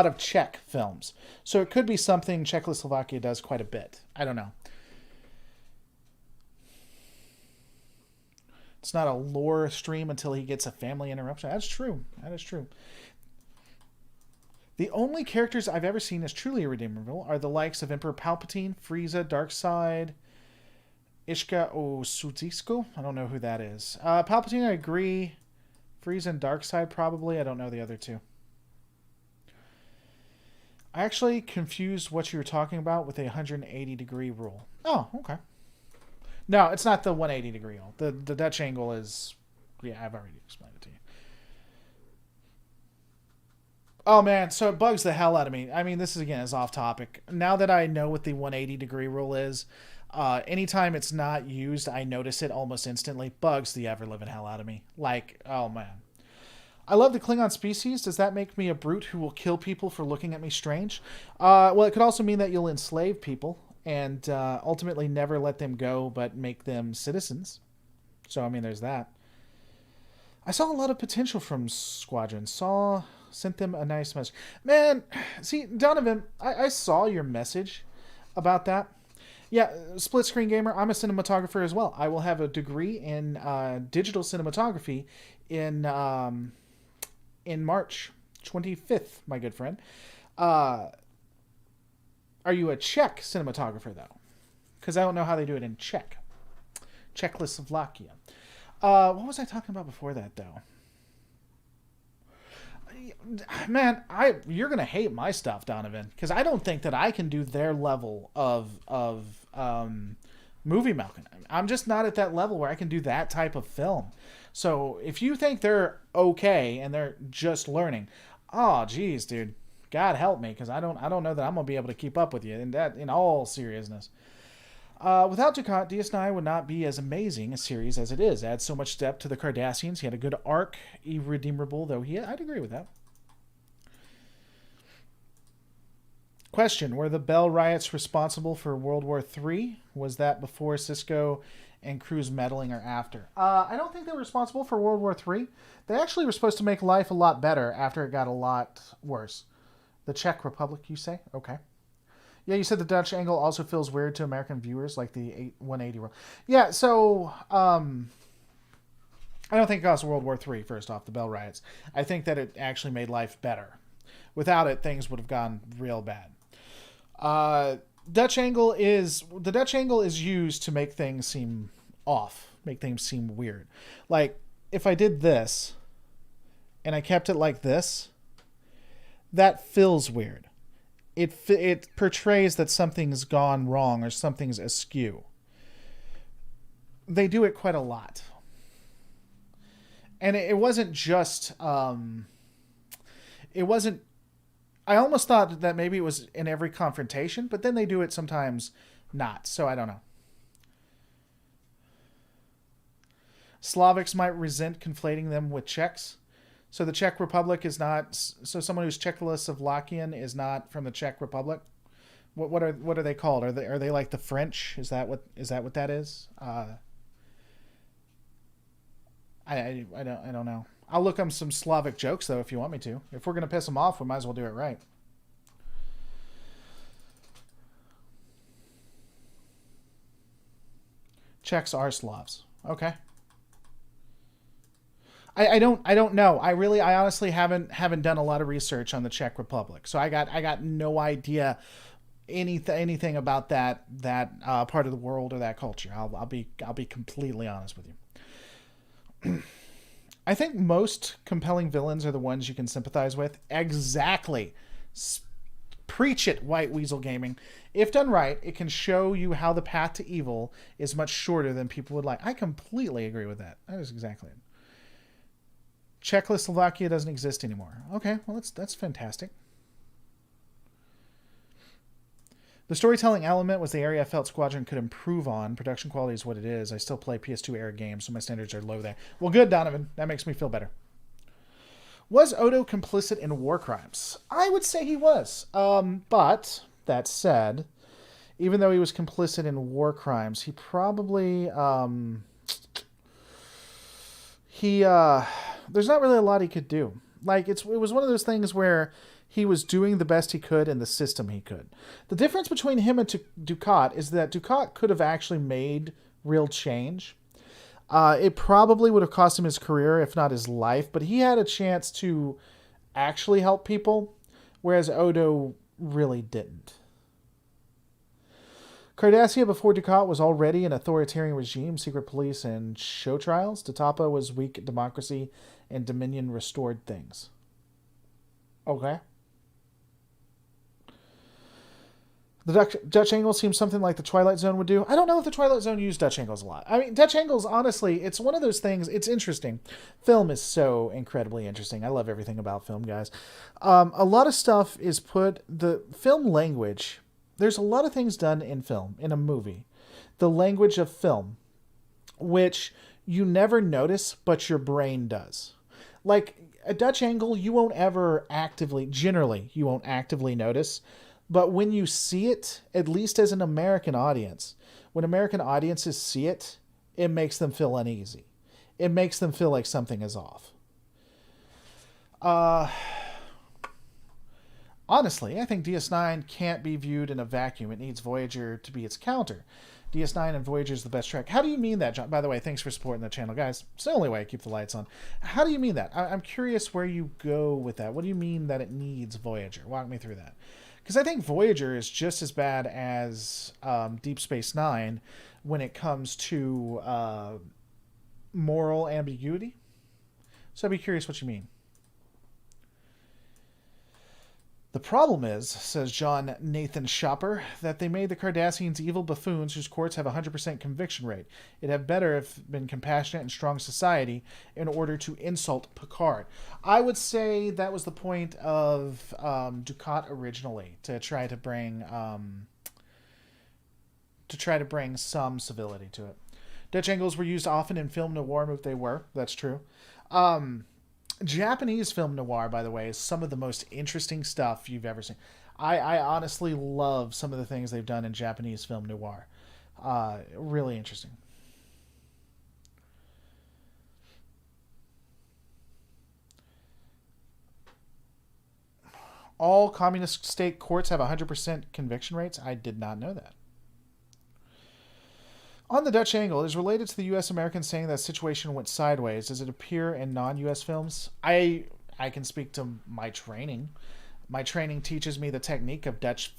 S1: of Czech films. So it could be something Czechoslovakia does quite a bit. I don't know. It's not a lore stream until he gets a family interruption. That's true. That is true. The only characters I've ever seen as truly irredeemable are the likes of Emperor Palpatine, Frieza, Darkseid, Ishka Osuzisko. I don't know who that is. Palpatine, I agree. Frieza and Darkseid, probably. I don't know the other two. I actually confused what you were talking about with a 180-degree rule. Oh, okay. No, it's not the 180-degree rule. The Dutch angle is... Yeah, I've already explained it to you. Oh man, so it bugs the hell out of me. I mean, this is again is off topic. Now that I know what the 180-degree rule is, anytime it's not used, I notice it almost instantly. Bugs the ever living hell out of me. Like, oh man. I love the Klingon species. Does that make me a brute who will kill people for looking at me strange? Well, it could also mean that you'll enslave people and ultimately never let them go, but make them citizens. So I mean, there's that. I saw a lot of potential from Squadron. Sent them a nice message. Man, see, Donovan, I saw your message about that. Yeah, split screen gamer. I'm a cinematographer as well. I will have a degree in digital cinematography in March 25th, my good friend. Are you a Czech cinematographer though? Because I don't know how they do it in Czech. Czechoslovakia. What was I talking about before that though? Man, you're gonna hate my stuff, Donovan, because I don't think that I can do their level of movie making. I'm just not at that level where I can do that type of film. So if you think they're okay and they're just learning, oh geez, dude, God help me, because I don't know that I'm gonna be able to keep up with you in all seriousness. Without Dukat, DS9 would not be as amazing a series as it is. It adds so much depth to the Cardassians. He had a good arc, irredeemable, though I'd agree with that. Question, were the Bell riots responsible for World War III? Was that before Sisko and crew's meddling or after? I don't think they were responsible for World War III. They actually were supposed to make life a lot better after it got a lot worse. The Czech Republic, you say? Okay. Yeah, you said the Dutch angle also feels weird to American viewers, like the 180 rule. Yeah, so I don't think it caused World War III, first off, the Bell riots. I think that it actually made life better. Without it, things would have gone real bad. Dutch angle is used to make things seem off, make things seem weird. Like, if I did this, and I kept it like this, that feels weird. It portrays that something's gone wrong or something's askew. They do it quite a lot. And it wasn't just... it wasn't... I almost thought that maybe it was in every confrontation, but then they do it sometimes not. So I don't know. Slavics might resent conflating them with Czechs. So the Czech Republic is not... So someone who's Czechoslovakian is not from the Czech Republic? What are they called? Are they like the French? Is that what that is? I don't know. I'll look up some Slavic jokes though if you want me to. If we're gonna piss them off, we might as well do it right. Czechs are Slavs. Okay. I don't know. I honestly haven't done a lot of research on the Czech Republic, so I got no idea anything about that part of the world or that culture. I'll be completely honest with you. I think most compelling villains are the ones you can sympathize with. Exactly. Preach it, White Weasel Gaming. If done right, it can show you how the path to evil is much shorter than people would like. I completely agree with that. That is exactly it. Czechoslovakia doesn't exist anymore. Okay, well that's fantastic. The storytelling element was the area I felt Squadron could improve on. Production quality is what it is. I still play PS2 era games, so my standards are low there. Well, good, Donovan. That makes me feel better. Was Odo complicit in war crimes? I would say he was. But, that said, even though he was complicit in war crimes, he probably... there's not really a lot he could do. Like, it was one of those things where he was doing the best he could in the system he could. The difference between him and Dukat is that Dukat could have actually made real change. It probably would have cost him his career, if not his life, but he had a chance to actually help people, whereas Odo really didn't. Cardassia before Dukat was already an authoritarian regime, secret police, and show trials. Tatapa was weak democracy, and Dominion restored things. Okay. The Dutch angle seems something like the Twilight Zone would do. I don't know if the Twilight Zone used Dutch angles a lot. I mean, Dutch angles, honestly, it's one of those things. It's interesting. Film is so incredibly interesting. I love everything about film, guys. A lot of stuff is the film language. There's a lot of things done in film, in a movie. The language of film, which you never notice, but your brain does. Like a Dutch angle, you won't actively notice. But when you see it, at least as an American audience, when American audiences see it, it makes them feel uneasy. It makes them feel like something is off. Honestly, I think DS9 can't be viewed in a vacuum. It needs Voyager to be its counter. DS9 and Voyager is the best track. How do you mean that, John? By the way, thanks for supporting the channel, guys. It's the only way I keep the lights on. How do you mean that? I'm curious where you go with that. What do you mean that it needs Voyager? Walk me through that. Because I think Voyager is just as bad as Deep Space Nine when it comes to moral ambiguity. So I'd be curious what you mean. The problem is, says John Nathan Shopper, that they made the Cardassians evil buffoons whose courts have a 100% conviction rate. It'd have better if been compassionate and strong society in order to insult Picard. I would say that was the point of Dukat originally, to try to bring some civility to it. Dutch angles were used often in film noir movie. They were. That's true. Japanese film noir, by the way, is some of the most interesting stuff you've ever seen. I honestly love some of the things they've done in Japanese film noir. Really interesting. All communist state courts have 100% conviction rates. I did not know that. On the Dutch angle, it is related to the U.S. Americans saying that situation went sideways. Does it appear in non-U.S. films? I can speak to my training. My training teaches me the technique of Dutch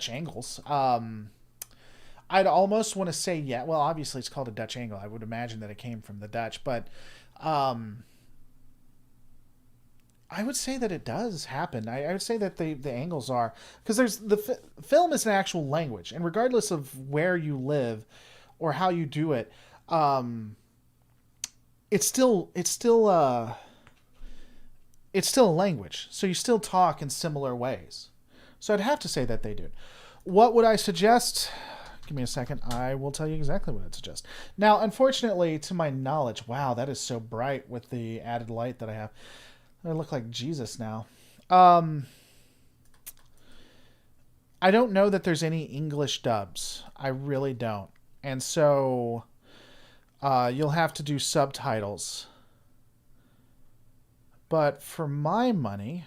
S1: angles. I'd almost want to say yeah. Well, obviously it's called a Dutch angle. I would imagine that it came from the Dutch, but I would say that it does happen. I would say that the angles are, because there's film is an actual language, and regardless of where you live or how you do it, it's still a language. So you still talk in similar ways. So I'd have to say that they do. What would I suggest? Give me a second. I will tell you exactly what I'd suggest. Now, unfortunately, to my knowledge, wow, that is so bright with the added light that I have. I look like Jesus now. I don't know that there's any English dubs. I really don't. And so you'll have to do subtitles. But for my money,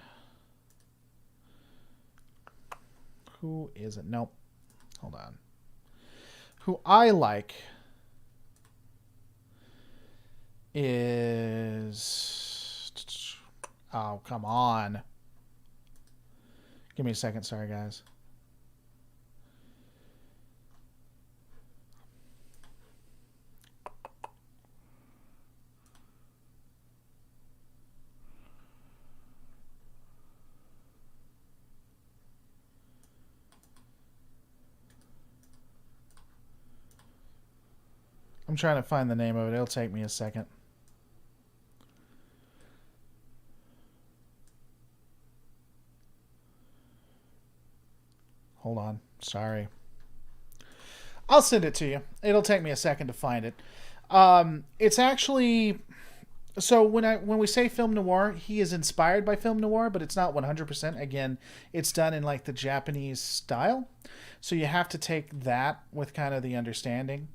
S1: who is it? Nope. Hold on. Who I like is... Oh, come on. Give me a second. Sorry, guys. I'm trying to find the name of it. It'll take me a second. Hold on. Sorry. I'll send it to you. It'll take me a second to find it. It's actually... So when we say film noir, he is inspired by film noir, but it's not 100%. Again, it's done in like the Japanese style. So you have to take that with kind of the understanding.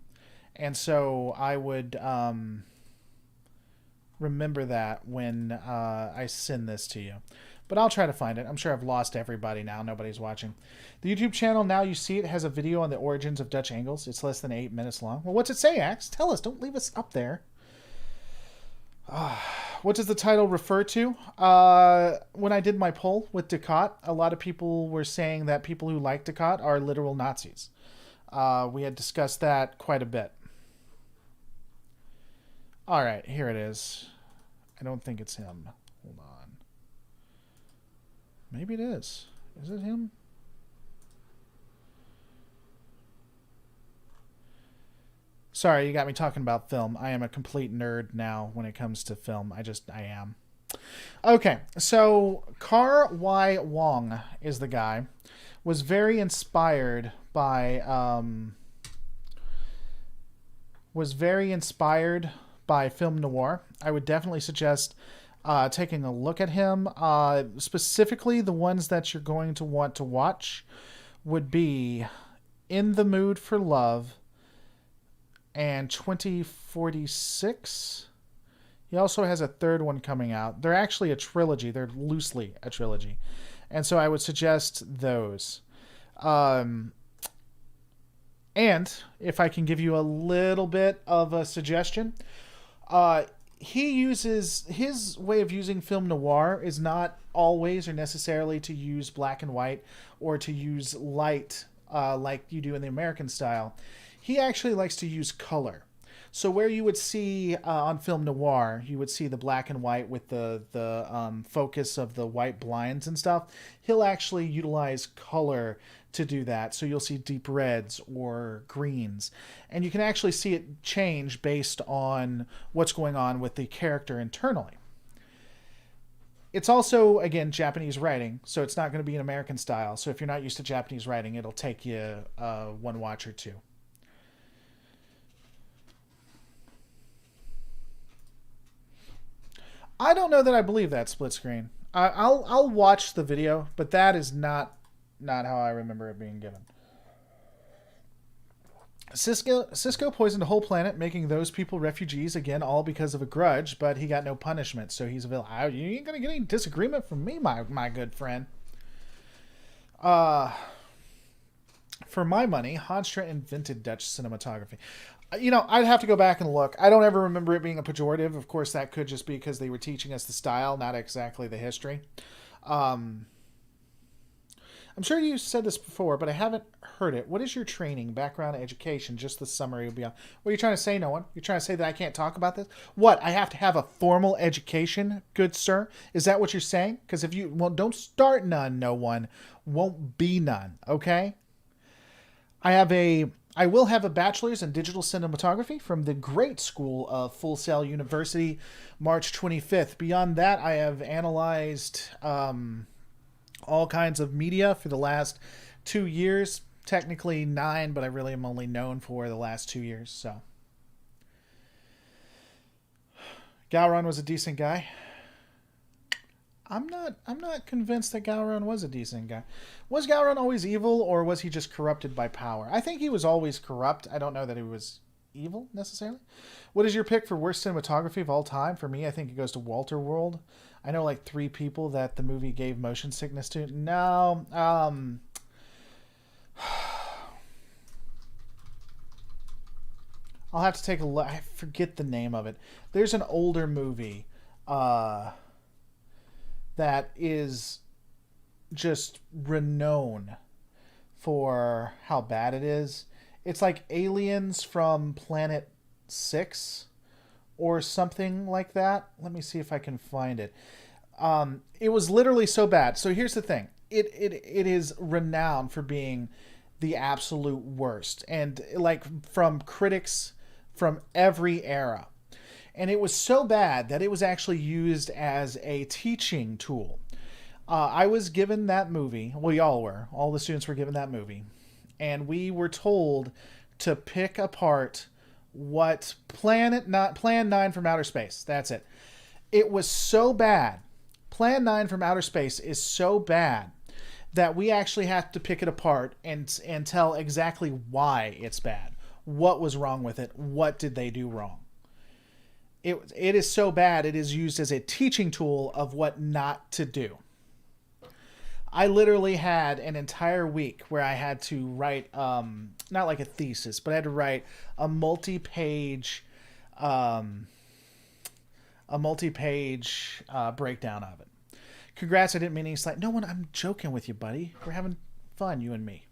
S1: And so I would remember that when I send this to you. But I'll try to find it. I'm sure I've lost everybody now. Nobody's watching. The YouTube channel, Now You See It, has a video on the origins of Dutch angles. It's less than 8 minutes long. Well, what's it say, Axe? Tell us. Don't leave us up there. What does the title refer to? When I did my poll with Dukat, a lot of people were saying that people who like Dukat are literal Nazis. We had discussed that quite a bit. All right, here it is. I don't think it's him. Hold on. Maybe it is. Is it him? Sorry, you got me talking about film. I am a complete nerd now when it comes to film. I am. Okay, so Car Y Wong is the guy. Was very inspired by film noir. I would definitely suggest taking a look at him. Specifically, the ones that you're going to want to watch would be In the Mood for Love and 2046. He also has a third one coming out. They're actually a trilogy. They're loosely a trilogy. And so I would suggest those. And if I can give you a little bit of a suggestion, he uses his way of using film noir is not always or necessarily to use black and white or to use light like you do in the American style. He actually likes to use color. So where you would see on film noir, you would see the black and white with the focus of the white blinds and stuff. He'll actually utilize color to do that. So you'll see deep reds or greens. And you can actually see it change based on what's going on with the character internally. It's also, again, Japanese writing, so it's not going to be an American style. So if you're not used to Japanese writing, it'll take you one watch or two. I don't know that I believe that split screen. I'll watch the video, but that is not how I remember it being given. Cisco poisoned a whole planet, making those people refugees, again, all because of a grudge, but he got no punishment, so he's a villain. You ain't going to get any disagreement from me, my good friend. For my money, Honstra invented Dutch cinematography. I'd have to go back and look. I don't ever remember it being a pejorative. Of course, that could just be because they were teaching us the style, not exactly the history. I'm sure you said this before, but I haven't heard it. What is your training, background, education? Just the summary would be on. What are you trying to say, Noah? You're trying to say that I can't talk about this? What? I have to have a formal education, good sir? Is that what you're saying? Because if you, don't start none, no one. Won't be none, okay? I will have a bachelor's in digital cinematography from the great school of Full Sail University, March 25th. Beyond that, I have analyzed all kinds of media for the last 2 years. Technically 9, but I really am only known for the last 2 years. So, Gowron was a decent guy. I'm not convinced that Gowron was a decent guy. Was Gowron always evil, or was he just corrupted by power? I think he was always corrupt. I don't know that he was evil, necessarily. What is your pick for worst cinematography of all time? For me, I think it goes to Walter World. I know like 3 people that the movie gave motion sickness to. No, I'll have to take a look. I forget the name of it. There's an older movie that is just renowned for how bad it is. It's like Aliens from Planet 6 or something like that. Let me see if I can find it. It was literally so bad. So here's the thing. It is renowned for being the absolute worst. And like from critics from every era. And it was so bad that it was actually used as a teaching tool. I was given that movie. Well, y'all were. All the students were given that movie. And we were told to pick apart what Plan 9 from Outer Space. That's it. It was so bad. Plan 9 from Outer Space is so bad that we actually have to pick it apart and tell exactly why it's bad. What was wrong with it? What did they do wrong? It is so bad, it is used as a teaching tool of what not to do. I literally had an entire week where I had to write, not like a thesis, but I had to write a multi-page breakdown of it. Congrats, I didn't mean any slight. No one, I'm joking with you, buddy. We're having fun, you and me.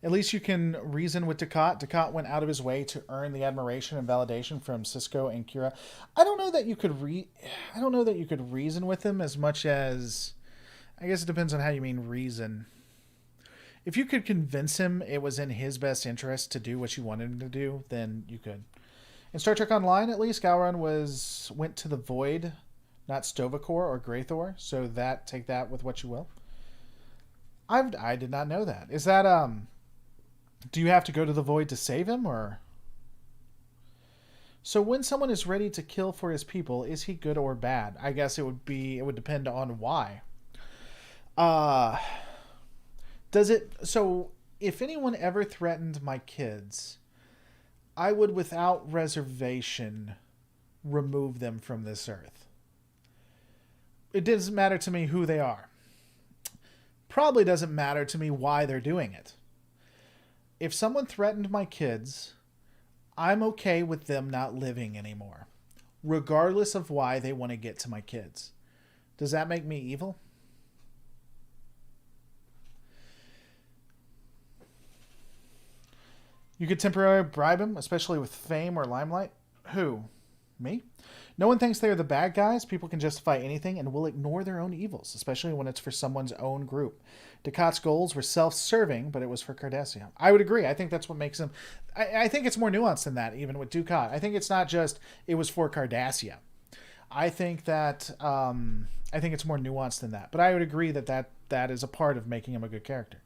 S1: At least you can reason with Dukat. Dukat went out of his way to earn the admiration and validation from Cisco and Kira. I don't know that you could reason with him as much as I guess it depends on how you mean reason. If you could convince him it was in his best interest to do what you wanted him to do, then you could. In Star Trek Online, at least, Gowron went to the Void, not Tovakor or Greythor. So take that with what you will. I did not know that. Is that do you have to go to the Void to save him, or? So when someone is ready to kill for his people, is he good or bad? I guess it would depend on why. Does it? So if anyone ever threatened my kids, I would, without reservation, remove them from this earth. It doesn't matter to me who they are. Probably doesn't matter to me why they're doing it. If someone threatened my kids, I'm okay with them not living anymore, regardless of why they want to get to my kids. Does that make me evil? You could temporarily bribe him, especially with fame or limelight. Who? Me? No one thinks they are the bad guys. People can justify anything and will ignore their own evils, especially when it's for someone's own group. Dukat's goals were self-serving, but it was for Cardassia. I would agree. I think that's what makes him... I think it's more nuanced than that, even with Dukat. I think it's not just it was for Cardassia. I think that... I think it's more nuanced than that. But I would agree that is a part of making him a good character.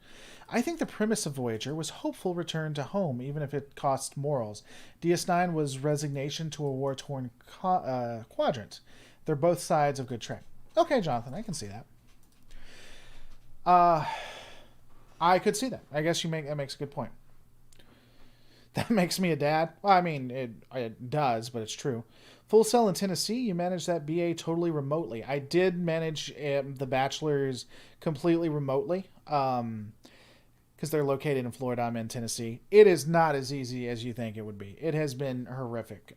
S1: I think the premise of Voyager was hopeful return to home, even if it cost morals. DS9 was resignation to a war-torn quadrant. They're both sides of good trek. Okay, Jonathan, I can see that. I could see that. I guess that makes a good point. That makes me a dad. Well, I mean, it does, but it's true. Full Sail in Tennessee, you managed that BA totally remotely. I did manage the Bachelors completely remotely. Because they're located in Florida, I'm in Tennessee. It is not as easy as you think it would be. It has been horrific.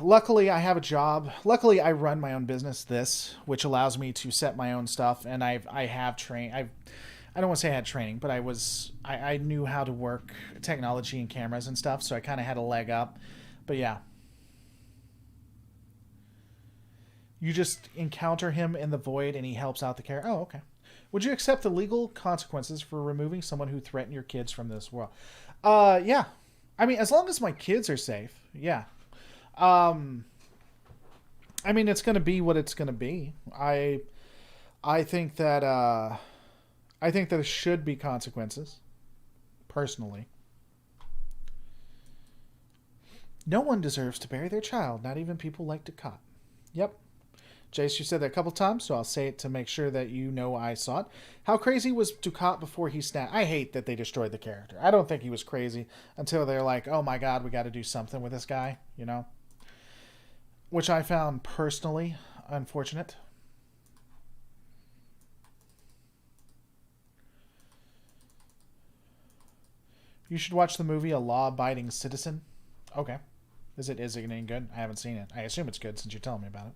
S1: Luckily, I have a job. Luckily, I run my own business, which allows me to set my own stuff. And I have trained. I don't want to say I had training, but I knew how to work technology and cameras and stuff. So I kind of had a leg up. But yeah. You just encounter him in the Void and he helps out the character. Oh, okay. Would you accept the legal consequences for removing someone who threatened your kids from this world? Yeah. I mean, as long as my kids are safe, yeah. I mean, it's going to be what it's going to be. I think that there should be consequences, personally. No one deserves to bury their child, not even people like Dukat. Yep. Jace, you said that a couple times, so I'll say it to make sure that you know I saw it. How crazy was Dukat before he snapped? I hate that they destroyed the character. I don't think he was crazy until they're like, oh my god, we got to do something with this guy, you know? Which I found personally unfortunate. You should watch the movie A Law-Abiding Citizen. Okay. Is it any good? I haven't seen it. I assume it's good since you're telling me about it.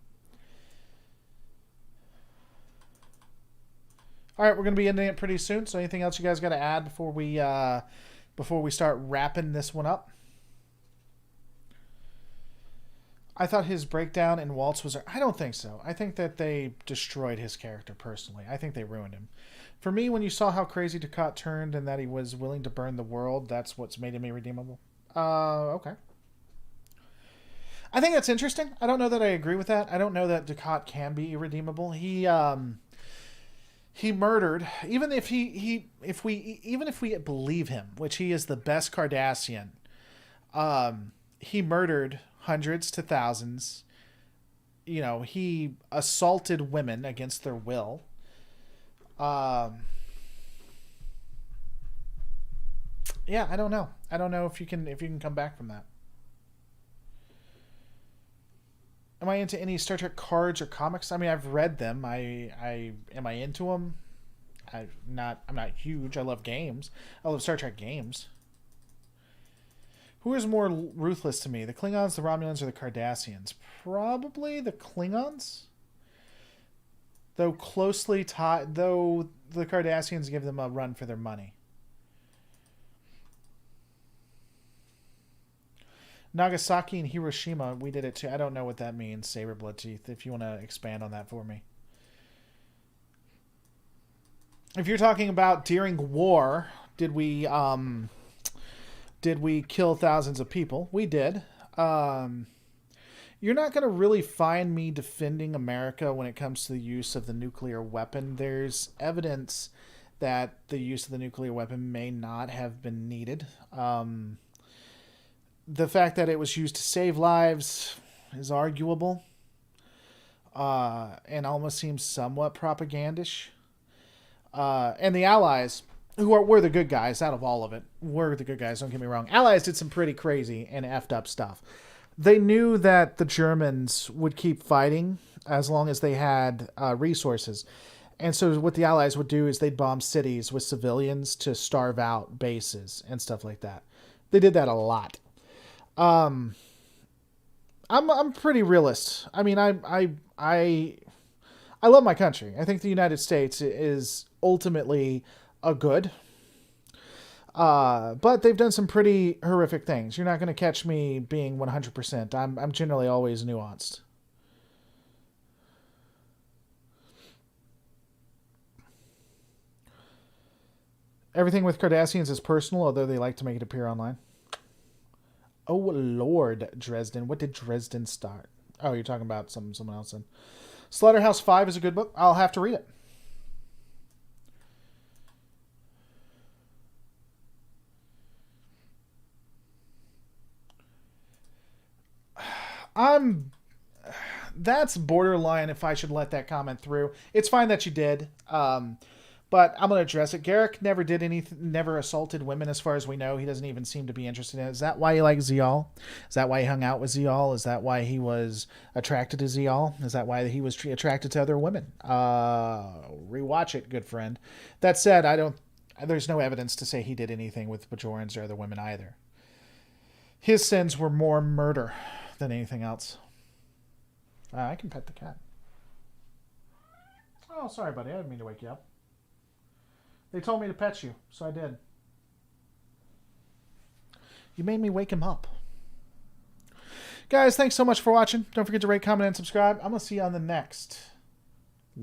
S1: All right, we're going to be ending it pretty soon. So anything else you guys got to add before we start wrapping this one up? I thought his breakdown in Waltz was... I don't think so. I think that they destroyed his character personally. I think they ruined him. For me, when you saw how crazy Dukat turned and that he was willing to burn the world, that's what's made him irredeemable. Okay. I think that's interesting. I don't know that I agree with that. I don't know that Dukat can be irredeemable. He murdered, even if we believe him, which he is the best Cardassian, he murdered hundreds to thousands. You know, he assaulted women against their will. Yeah, I don't know. I don't know if you can come back from that. Am I into any Star Trek cards or comics? I mean, I've read them. Am I into them? I'm not huge. I love games. I love Star Trek games. Who is more ruthless to me, the Klingons, the Romulans, or the Cardassians? Probably the Klingons. Though closely tied, though the Cardassians give them a run for their money. Nagasaki and Hiroshima, we did it too. I don't know what that means, Saber Blood Teeth, if you want to expand on that for me. if you're talking about during war, did we kill thousands of people? We did. You're not going to really find me defending America when it comes to the use of the nuclear weapon. There's evidence that the use of the nuclear weapon may not have been needed. The fact that it was used to save lives is arguable, and almost seems somewhat propagandish. And the Allies, were the good guys out of all of it, were the good guys, don't get me wrong. Allies did some pretty crazy and effed up stuff. They knew that the Germans would keep fighting as long as they had resources. And so what the Allies would do is they'd bomb cities with civilians to starve out bases and stuff like that. They did that a lot. I'm pretty realist. I mean, I love my country. I think the United States is ultimately a good. But they've done some pretty horrific things. You're not going to catch me being 100%. I'm generally always nuanced. Everything with Cardassians is personal, although they like to make it appear online. Oh, Lord, Dresden. What did Dresden start? Oh, you're talking about someone else then. Slaughterhouse 5 is a good book. I'll have to read it. That's borderline if I should let that comment through. It's fine that you did. But I'm going to address it. Garrick never assaulted women as far as we know. He doesn't even seem to be interested in it. Is that why he liked Zial? Is that why he hung out with Zial? Is that why he was attracted to Zial? Is that why he was attracted to other women? Rewatch it, good friend. That said, there's no evidence to say he did anything with Bajorans or other women either. His sins were more murder than anything else. I can pet the cat. Oh, sorry, buddy. I didn't mean to wake you up. They told me to pet you, so I did. You made me wake him up. Guys, thanks so much for watching. Don't forget to rate, comment, and subscribe. I'm going to see you on the next